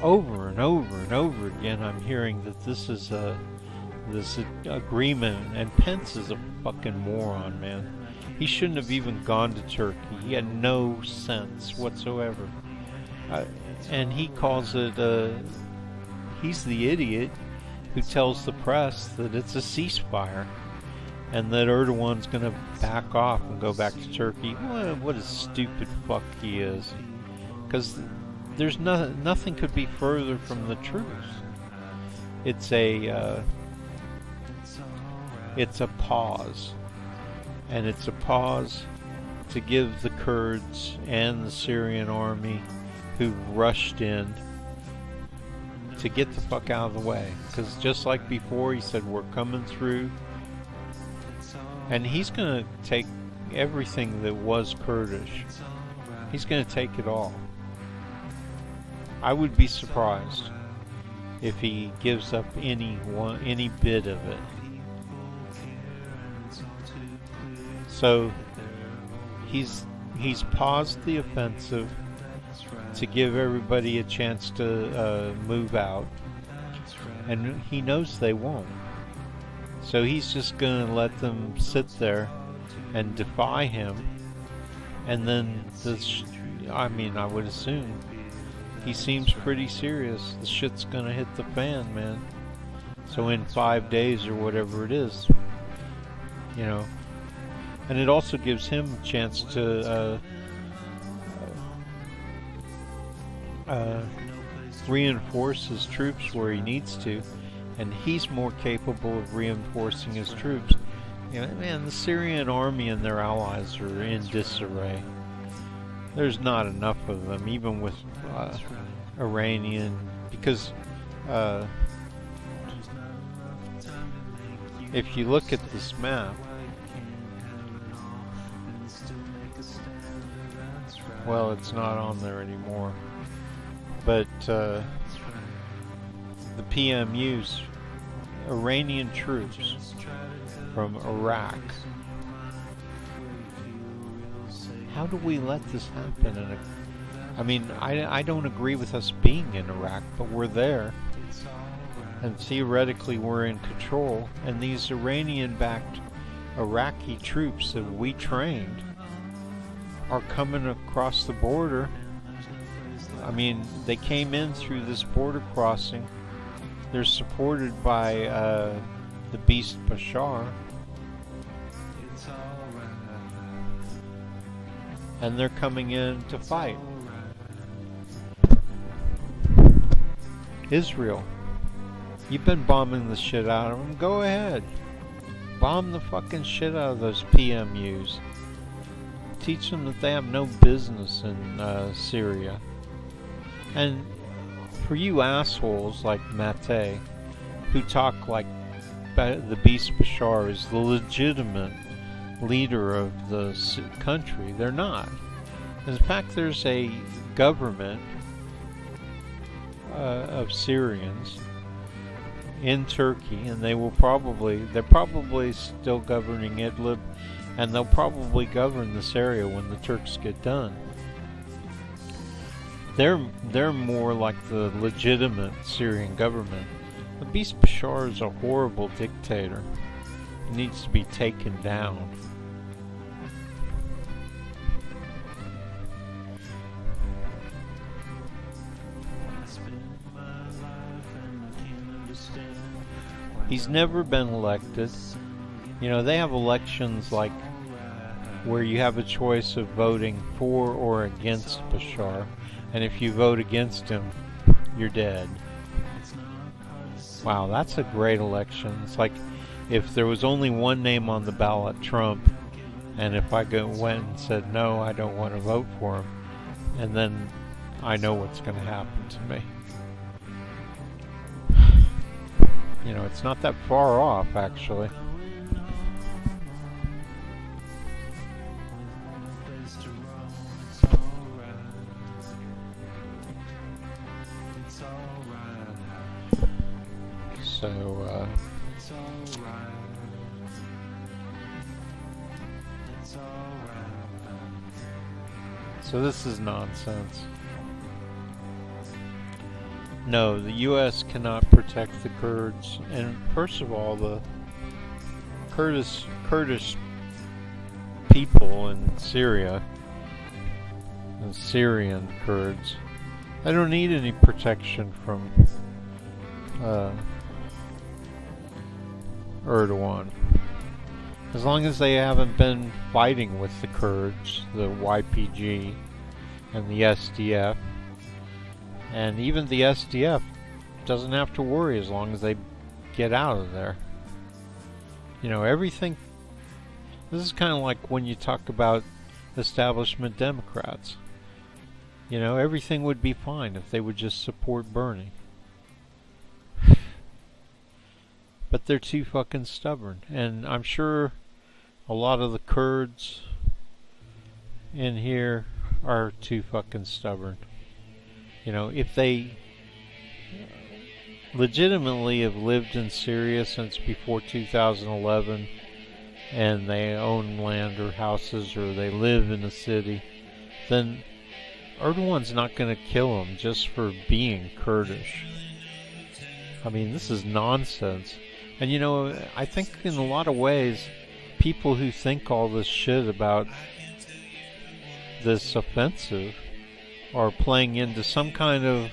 over and over and over again, I'm hearing that this is this agreement, and Pence is a fucking moron, man. He shouldn't have even gone to Turkey. He had no sense whatsoever. And he calls it, he's the idiot who tells the press that it's a ceasefire and that Erdogan's going to back off and go back to Turkey. What a stupid fuck he is. Because there's nothing could be further from the truth. It's a pause. And it's a pause to give the Kurds and the Syrian army who rushed in to get the fuck out of the way. Because just like before, he said, we're coming through. And he's going to take everything that was Kurdish. He's going to take it all. I would be surprised if he gives up any bit of it. So he's paused the offensive to give everybody a chance to move out, and he knows they won't. So he's just going to let them sit there and defy him, and then I would assume he seems pretty serious. The shit's going to hit the fan, man. So in 5 days or whatever it is, you know. And it also gives him a chance to reinforce his troops where he needs to, and he's more capable of reinforcing his troops. You know, man, the Syrian army and their allies are in disarray. There's not enough of them, even with Iranian, because if you look at this map, well, it's not on there anymore, but the PMUs, Iranian troops from Iraq. How do we let this happen? I don't agree with us being in Iraq, but we're there, and theoretically we're in control, and these Iranian-backed Iraqi troops that we trained are coming across the border. I mean, they came in through this border crossing. They're supported by the beast Bashar, and they're coming in to fight. Israel, you've been bombing the shit out of them. Go ahead. Bomb the fucking shit out of those PMUs. Teach them that they have no business in Syria. And for you assholes like Mate, who talk like the beast Bashar is the legitimate leader of the country, they're not. In fact, there's a government of Syrians in Turkey, and they're probably still governing Idlib, and they'll probably govern this area when the Turks get done. They're more like the legitimate Syrian government. The beast Bashar is a horrible dictator. He needs to be taken down. He's never been elected. You know, they have elections like where you have a choice of voting for or against Bashar, and if you vote against him, you're dead. Wow, that's a great election. It's like if there was only one name on the ballot, Trump, and if I went and said, no, I don't want to vote for him, and then I know what's going to happen to me. You know, it's not that far off, actually. So this is nonsense. No, the U.S. cannot protect the Kurds. And first of all, the Kurdish people in Syria, the Syrian Kurds, they don't need any protection from Erdogan. As long as they haven't been fighting with the Kurds, the YPG and the SDF, and even the SDF doesn't have to worry as long as they get out of there. You know, everything. This is kind of like when you talk about establishment Democrats. You know, everything would be fine if they would just support Bernie. But they're too fucking stubborn. And I'm sure a lot of the Kurds in here are too fucking stubborn. You know, if they legitimately have lived in Syria since before 2011 and they own land or houses or they live in a city, then Erdogan's not going to kill them just for being Kurdish. I mean, this is nonsense. And you know, I think in a lot of ways, people who think all this shit about this offensive are playing into some kind of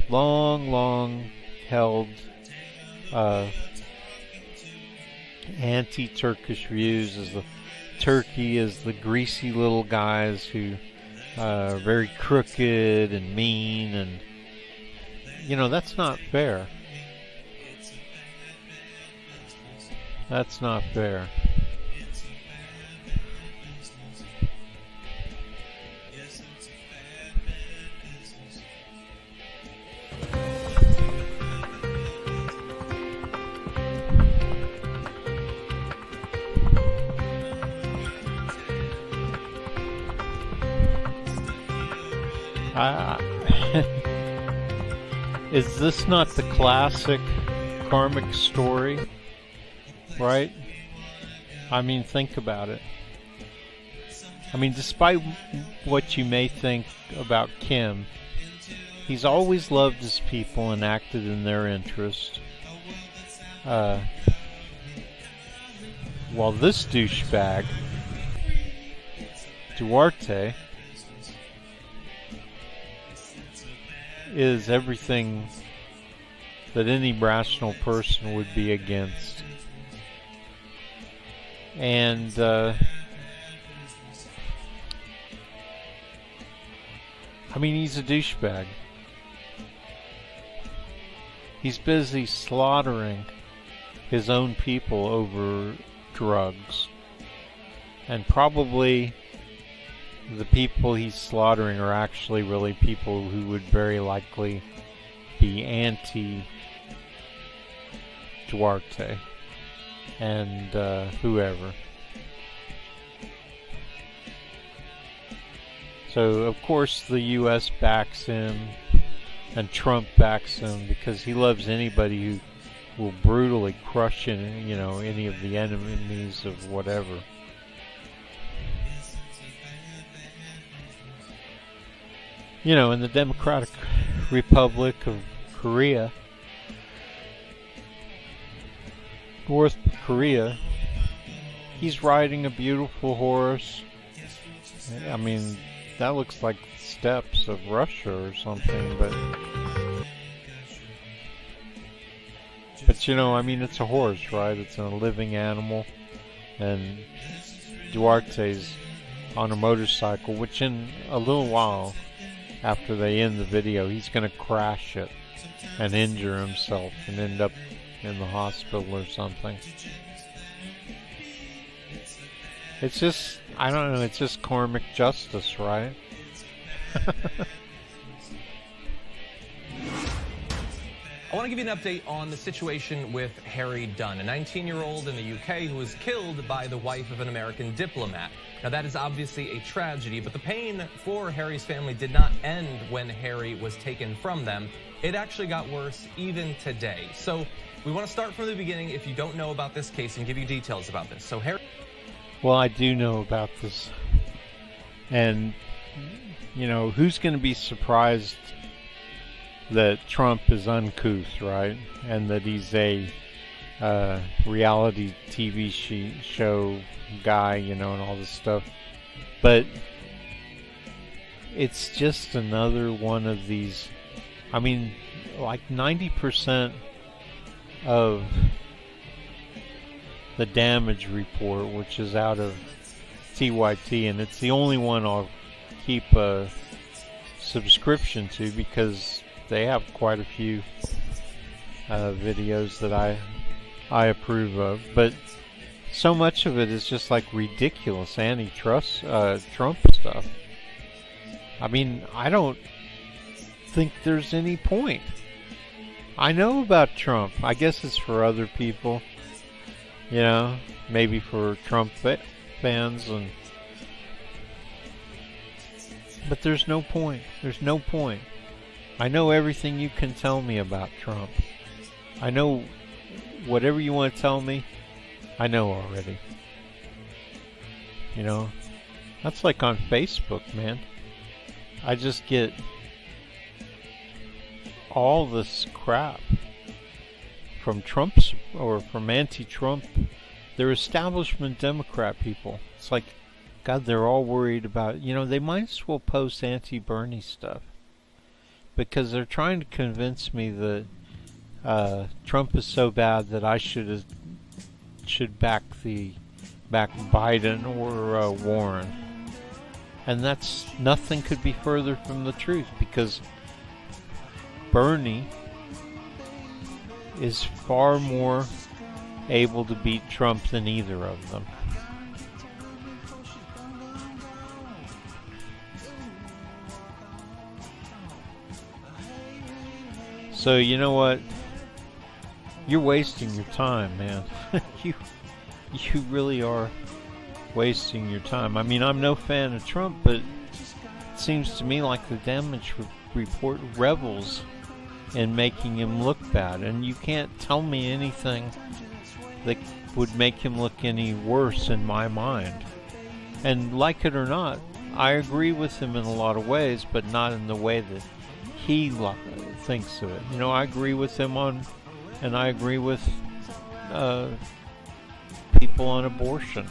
long held anti-Turkish views, as the Turkey is the greasy little guys who are very crooked and mean, and you know, that's not fair. That's not fair. Is this not the classic karmic story? Right? I mean, think about it. I mean, despite what you may think about Kim, he's always loved his people and acted in their interest. While this douchebag, Duarte, is everything that any rational person would be against. And I mean, he's a douchebag. He's busy slaughtering his own people over drugs. And probably the people he's slaughtering are actually really people who would very likely be anti-Duarte and whoever. So of course the US backs him and Trump backs him because he loves anybody who will brutally crush any of the enemies of whatever. You know, in the Democratic Republic of Korea, North Korea, he's riding a beautiful horse. I mean, that looks like steps of Russia or something, but you know, I mean, it's a horse, right? It's a living animal, and Duarte's on a motorcycle, which in a little while after they end the video, he's going to crash it and injure himself and end up in the hospital or something. It's just, I don't know, it's just karmic justice, right? I want to give you an update on the situation with Harry Dunn, a 19-year-old in the UK who was killed by the wife of an American diplomat. Now, that is obviously a tragedy, but the pain for Harry's family did not end when Harry was taken from them. It actually got worse even today. So we want to start from the beginning if you don't know about this case and give you details about this. So Harry... Well, I do know about this. And, you know, who's going to be surprised that Trump is uncouth, right? And that he's a reality TV show guy, you know, and all this stuff. But it's just another one of these. I mean, like 90% of the damage report, which is out of TYT, and it's the only one I'll keep a subscription to because they have quite a few videos that I approve of, but so much of it is just like ridiculous antitrust Trump stuff. I mean, I don't think there's any point. I know about Trump. I guess it's for other people, you know, maybe for Trump fans, but there's no point. There's no point. I know everything you can tell me about Trump. I know whatever you want to tell me, I know already. You know, that's like on Facebook, man. I just get all this crap from Trump's or from anti-Trump. They're establishment Democrat people. It's like, God, they're all worried about, you know, they might as well post anti-Bernie stuff. Because they're trying to convince me that Trump is so bad that I should back Biden or Warren, and that's nothing could be further from the truth. Because Bernie is far more able to beat Trump than either of them. So you know what? You're wasting your time, man. You really are wasting your time. I mean, I'm no fan of Trump, but it seems to me like the damage report revels in making him look bad, and you can't tell me anything that would make him look any worse in my mind. And like it or not, I agree with him in a lot of ways, but not in the way that he thinks of it. You know, I agree with him and I agree with people on abortion.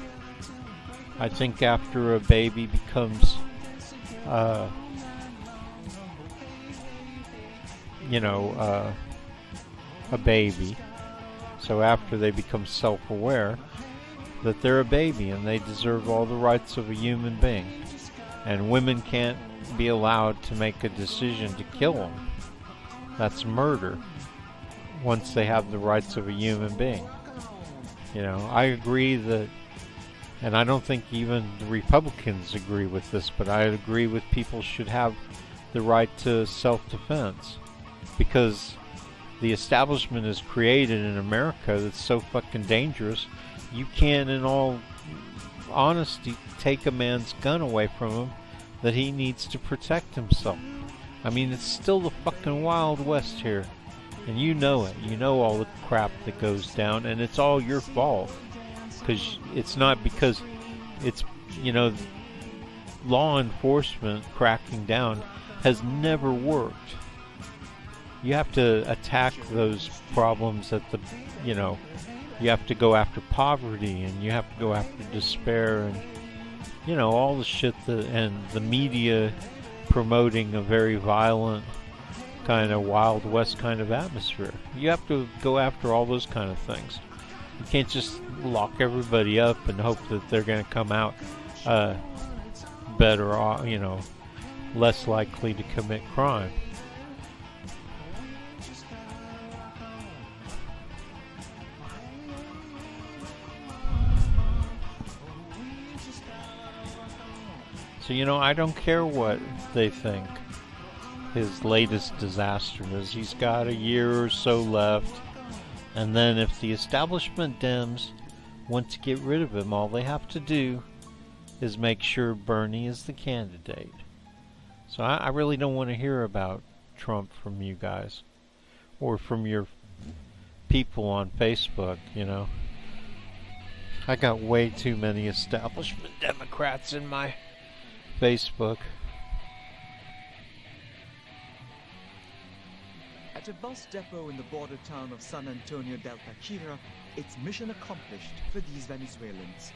I think after a baby becomes, a baby, so after they become self-aware, that they're a baby and they deserve all the rights of a human being. And women can't be allowed to make a decision to kill them. That's murder once they have the rights of a human being. You know, I agree that, and I don't think even the Republicans agree with this, but I agree with people should have the right to self-defense, because the establishment is created in America that's so fucking dangerous. You can't, in all honesty, take a man's gun away from him that he needs to protect himself. I mean, it's still the fucking Wild West here. And you know it. You know all the crap that goes down, and it's all your fault. Because it's not because it's, you know, law enforcement cracking down has never worked. You have to attack those problems at the, you know, you have to go after poverty, and you have to go after despair, and, you know, all the shit that, and the media promoting a very violent kind of Wild West kind of atmosphere. You have to go after all those kind of things. You can't just lock everybody up and hope that they're going to come out better off, you know, less likely to commit crime. So, you know, I don't care what they think. his latest disaster is he's got a year or so left, and then if the establishment Dems want to get rid of him, all they have to do is make sure Bernie is the candidate. So I really don't want to hear about Trump from you guys, or from your people on Facebook, you know. I got way too many establishment Democrats in my Facebook. At a bus depot in the border town of San Antonio del Táchira, it's mission accomplished for these Venezuelans.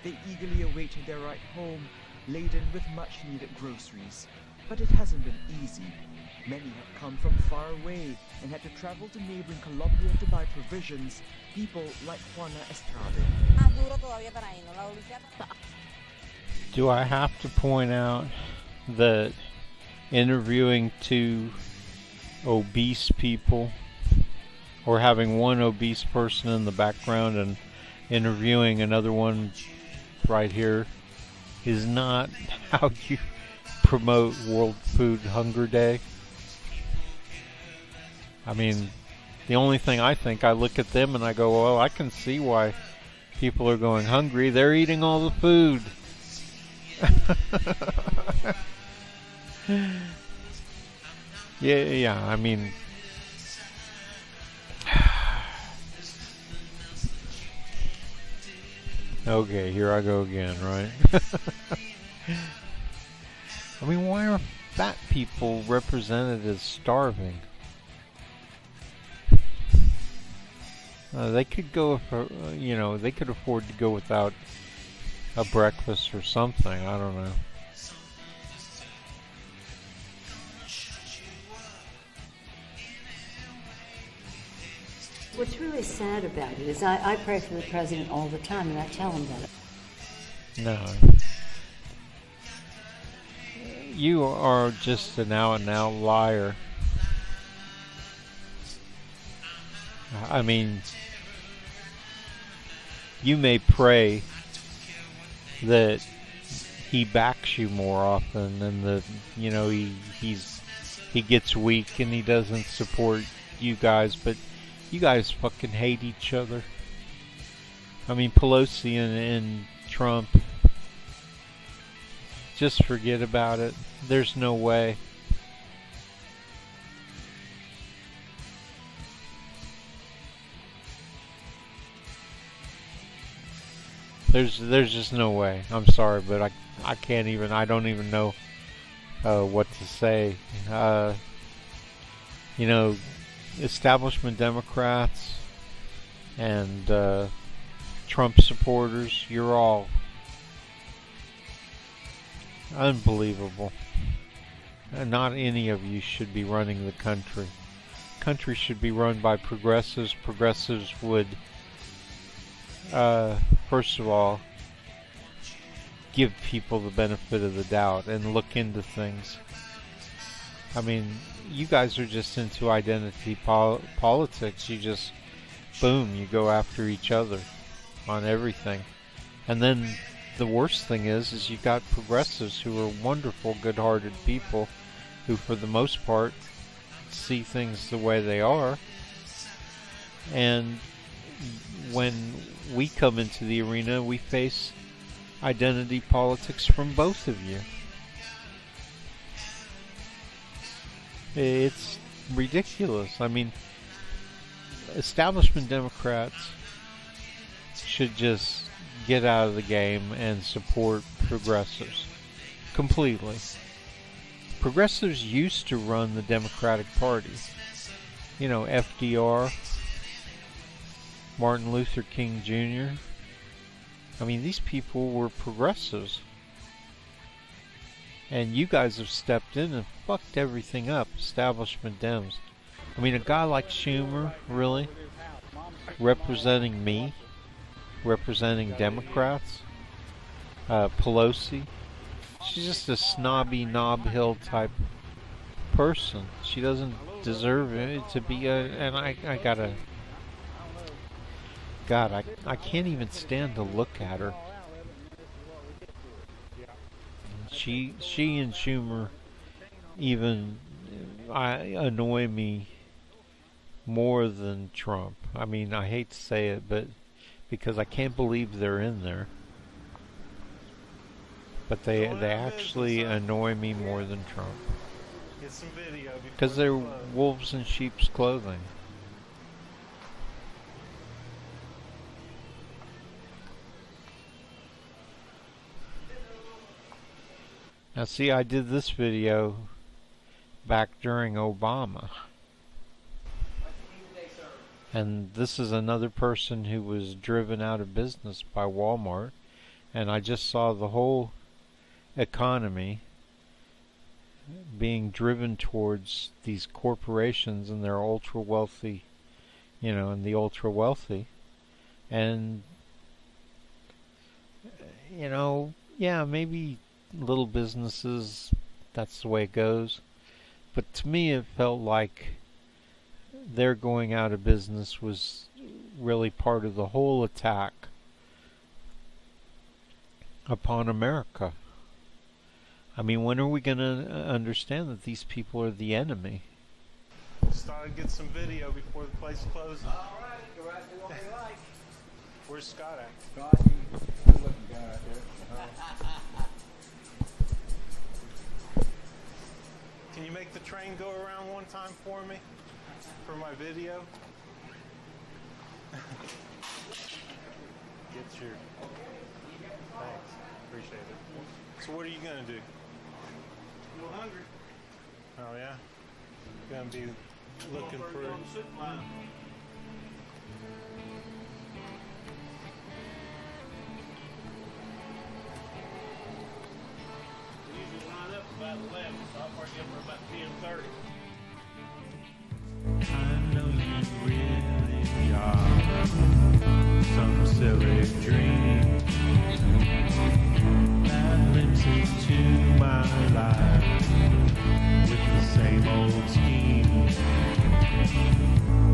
They eagerly await their ride home, laden with much-needed groceries. But it hasn't been easy. Many have come from far away and had to travel to neighboring Colombia to buy provisions, people like Juana Estrada. Do I have to point out that interviewing two obese people, or having one obese person in the background and interviewing another one right here, is not how you promote World Food Hunger Day? I mean, the only thing I think, I look at them and I go, well, I can see why people are going hungry. They're eating all the food. Yeah, I mean, okay, here I go again, right? I mean, why are fat people represented as starving? They could go for, you know, they could afford to go without a breakfast or something. I don't know. What's really sad about it is I pray for the president all the time, and I tell him that. No. You are just an out-and-out liar. I mean, you may pray that he backs you more often, and that, you know, he gets weak and he doesn't support you guys, but you guys fucking hate each other. I mean, Pelosi and Trump, just forget about it. There's no way. There's just no way. I'm sorry, but I can't even, I don't even know what to say. You know, establishment Democrats and Trump supporters, you're all unbelievable. Not any of you should be running the country. Country should be run by progressives. Progressives would, first of all, give people the benefit of the doubt and look into things. I mean, you guys are just into identity politics. You just, boom, you go after each other on everything. And then the worst thing is you got progressives who are wonderful, good-hearted people who, for the most part, see things the way they are. And when we come into the arena, we face identity politics from both of you. It's ridiculous. I mean, establishment Democrats should just get out of the game and support progressives completely. Progressives used to run the Democratic Party. You know, FDR, Martin Luther King Jr. I mean, these people were progressives. And you guys have stepped in and fucked everything up, establishment Dems. I mean, a guy like Schumer, really, representing me, representing Democrats, Pelosi, she's just a snobby, Nob Hill type person. She doesn't deserve it to be a, and I gotta, God, I can't even stand to look at her. She and Schumer even annoy me more than Trump. I mean, I hate to say it, but because I can't believe they're in there. But they actually annoy me more than Trump. Get some video because they're wolves in sheep's clothing. Now see, I did this video back during Obama. And this is another person who was driven out of business by Walmart. And I just saw the whole economy being driven towards these corporations and their ultra wealthy, and the ultra wealthy. And, yeah, maybe little businesses, that's the way it goes. But to me, it felt like their going out of business was really part of the whole attack upon America. I mean, when are we going to understand that these people are the enemy? Started to get some video before the place closes. All right, go out and do what you like. Where's Scott at? Scott, good looking guy out there. Can you make the train go around one time for me? For my video? Get your... Thanks. Appreciate it. So what are you going to do? A little hungry. Oh, yeah? Going to be looking for... Line up about 11, so I'll park up for about 10:30. I know you really are some silly dream that limps into my life with the same old scheme.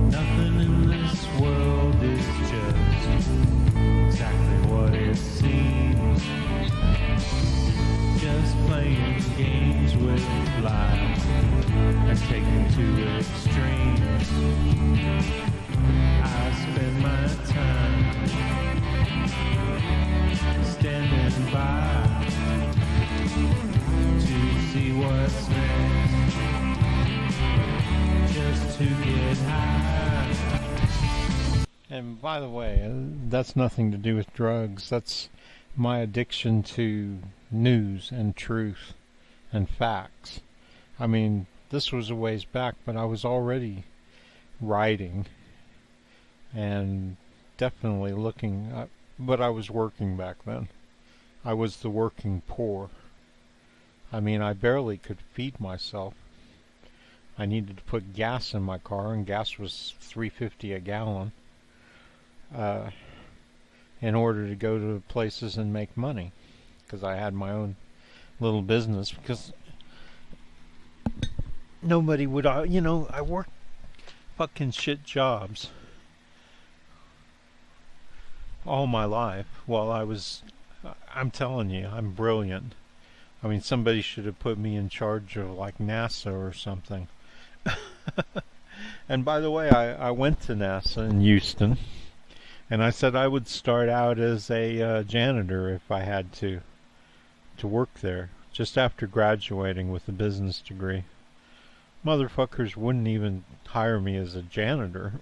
Nothing in this world is just exactly what it seems. Just playing games with life and taking to extremes. I spend my time standing by to see what's next, just to get high. And by the way, that's nothing to do with drugs. That's my addiction to news and truth and facts. I mean, this was a ways back, but I was already writing and definitely looking up, but I was working back then. I was the working poor. I mean, I barely could feed myself. I needed to put gas in my car, and gas was $3.50 a gallon in order to go to places and make money, because I had my own little business, because nobody would, I worked fucking shit jobs all my life while I'm telling you, I'm brilliant. I mean, somebody should have put me in charge of like NASA or something. And by the way, I went to NASA in Houston, and I said I would start out as a janitor if I had to work there, just after graduating with a business degree. Motherfuckers wouldn't even hire me as a janitor.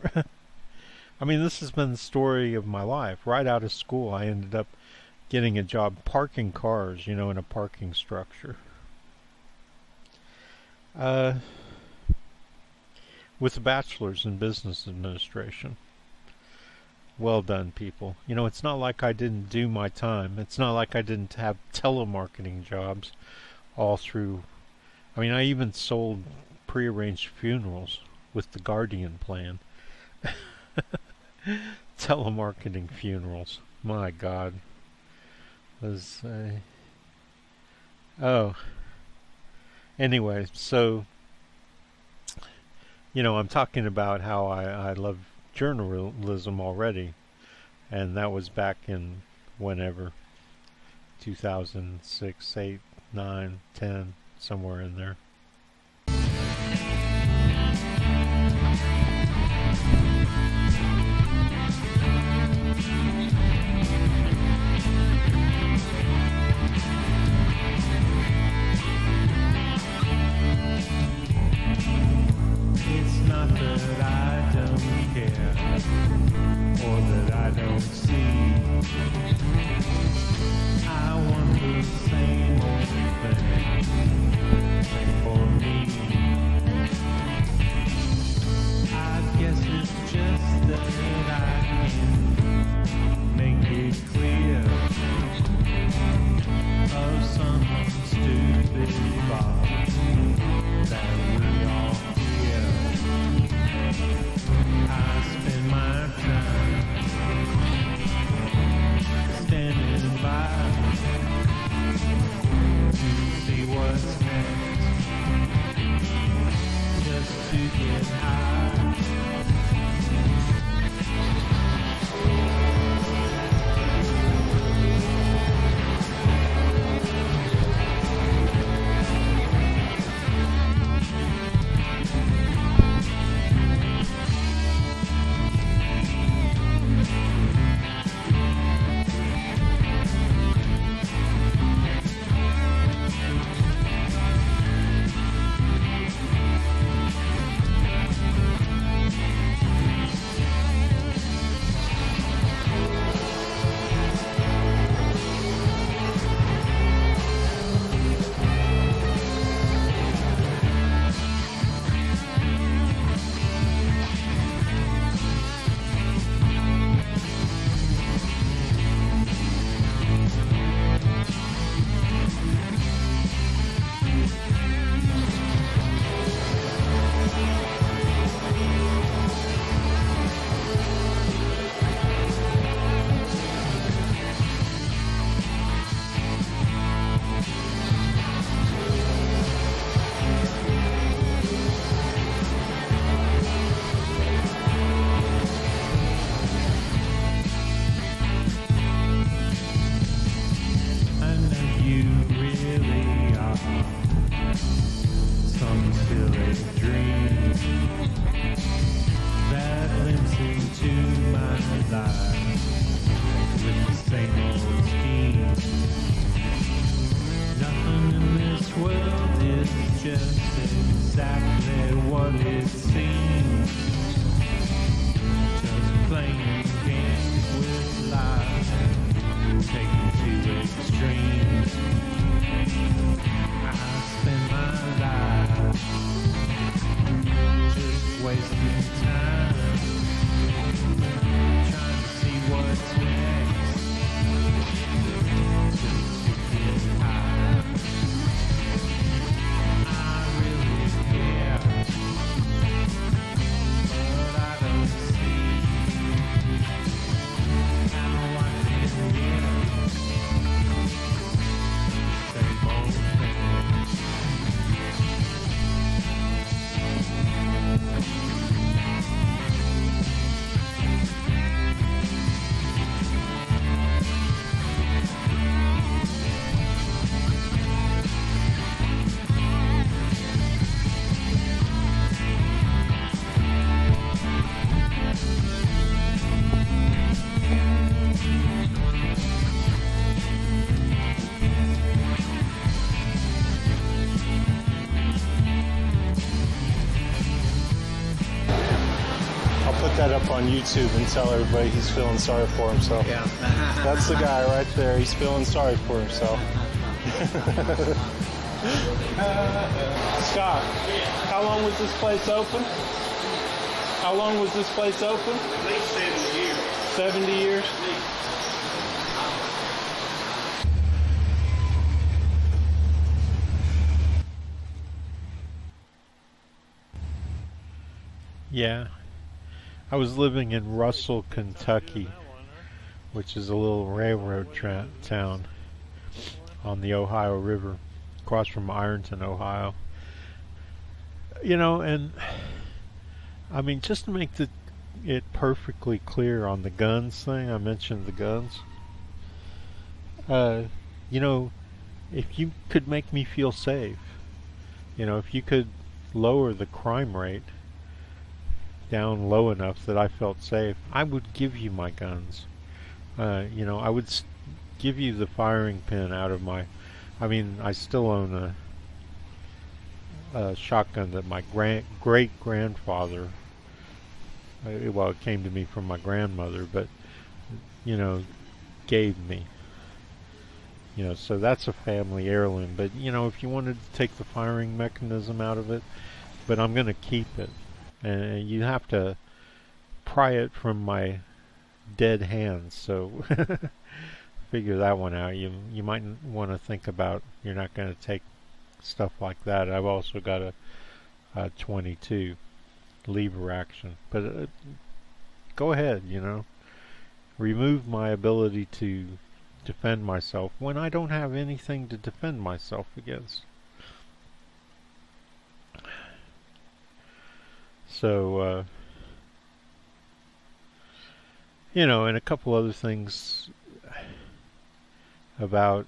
I mean, this has been the story of my life. Right out of school, I ended up getting a job parking cars, in a parking structure. With a bachelor's in business administration. Well done, people. It's not like I didn't do my time. It's not like I didn't have telemarketing jobs all through. I mean, I even sold prearranged funerals with the Guardian plan. Telemarketing funerals. My God. Anyway, so, I'm talking about how I love journalism already, and that was back in whenever, 2006, 8, 9, 10, somewhere in there. It's not that I don't care or that I don't see. I want the same old thing for me. I guess it's just that I can make it clear of some stupid thought that we all hear. I spend my time standing by to see what's next, just to get high. That up on YouTube and tell everybody he's feeling sorry for himself. Yeah. That's the guy right there. He's feeling sorry for himself. Scott, how long was this place open? How long was this place open? At least 70 years. 70 years? Yeah. I was living in Russell, Kentucky, which is a little railroad town on the Ohio River, across from Ironton, Ohio. You know, and I mean, just to make it perfectly clear on the guns thing, I mentioned the guns. You know, if you could make me feel safe, you know, if you could lower the crime rate, down low enough that I felt safe, I would give you my guns. You know, I would give you the firing pin out of my... I mean, I still own a shotgun that my great-grandfather... well, it came to me from my grandmother, but, you know, gave me. You know, so that's a family heirloom. But, you know, if you wanted to take the firing mechanism out of it, but I'm going to keep it. And you have to pry it from my dead hands, so figure that one out. You might want to think about, you're not going to take stuff like that. I've also got a 22 lever action, but go ahead, you know, remove my ability to defend myself when I don't have anything to defend myself against. So you know, and a couple other things about,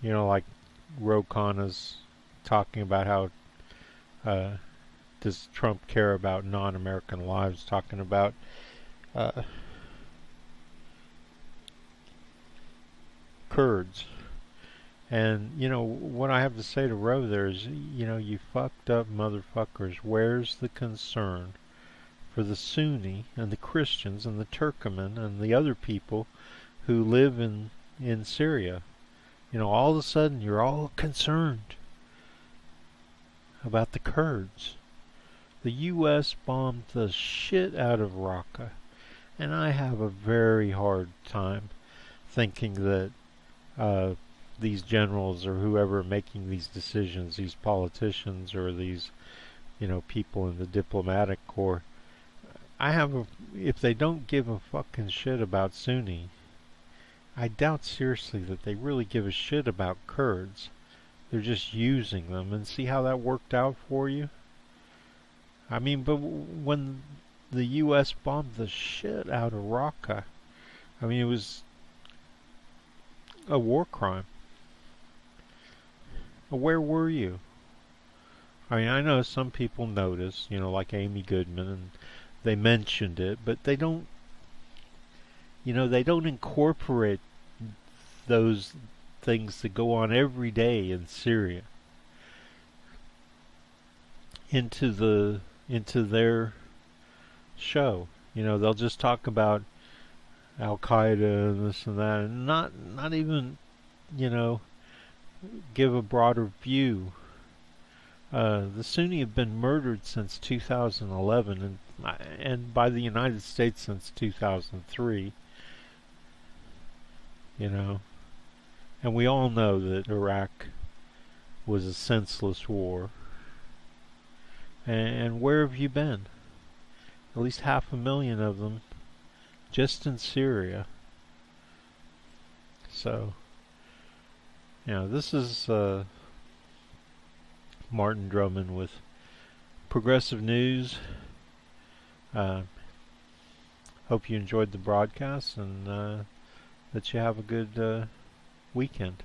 you know, like Ro Khanna's talking about how does Trump care about non-American lives, talking about Kurds. And, you know, what I have to say to Ro there is, you know, you fucked up motherfuckers. Where's the concern for the Sunni and the Christians and the Turkmen and the other people who live in Syria? You know, all of a sudden you're all concerned about the Kurds. The U.S. bombed the shit out of Raqqa, and I have a very hard time thinking that these generals or whoever making these decisions, these politicians or these, you know, people in the diplomatic corps, if they don't give a fucking shit about Sunni, I doubt seriously that they really give a shit about Kurds. They're just using them, and see how that worked out for you? I mean, but when the U.S. bombed the shit out of Raqqa, I mean, it was a war crime. Where were you? I mean, I know some people notice, you know, like Amy Goodman, and they mentioned it, but they don't, you know, they don't incorporate those things that go on every day in Syria into their show. You know, they'll just talk about Al-Qaeda and this and that, and not even, you know, give a broader view. The Sunni have been murdered since 2011, and by the United States since 2003. You know, and we all know that Iraq was a senseless war. And where have you been? At least 500,000 of them just in Syria. So, you know, this is Martin Drummond with Progressive News. Hope you enjoyed the broadcast, and that you have a good weekend.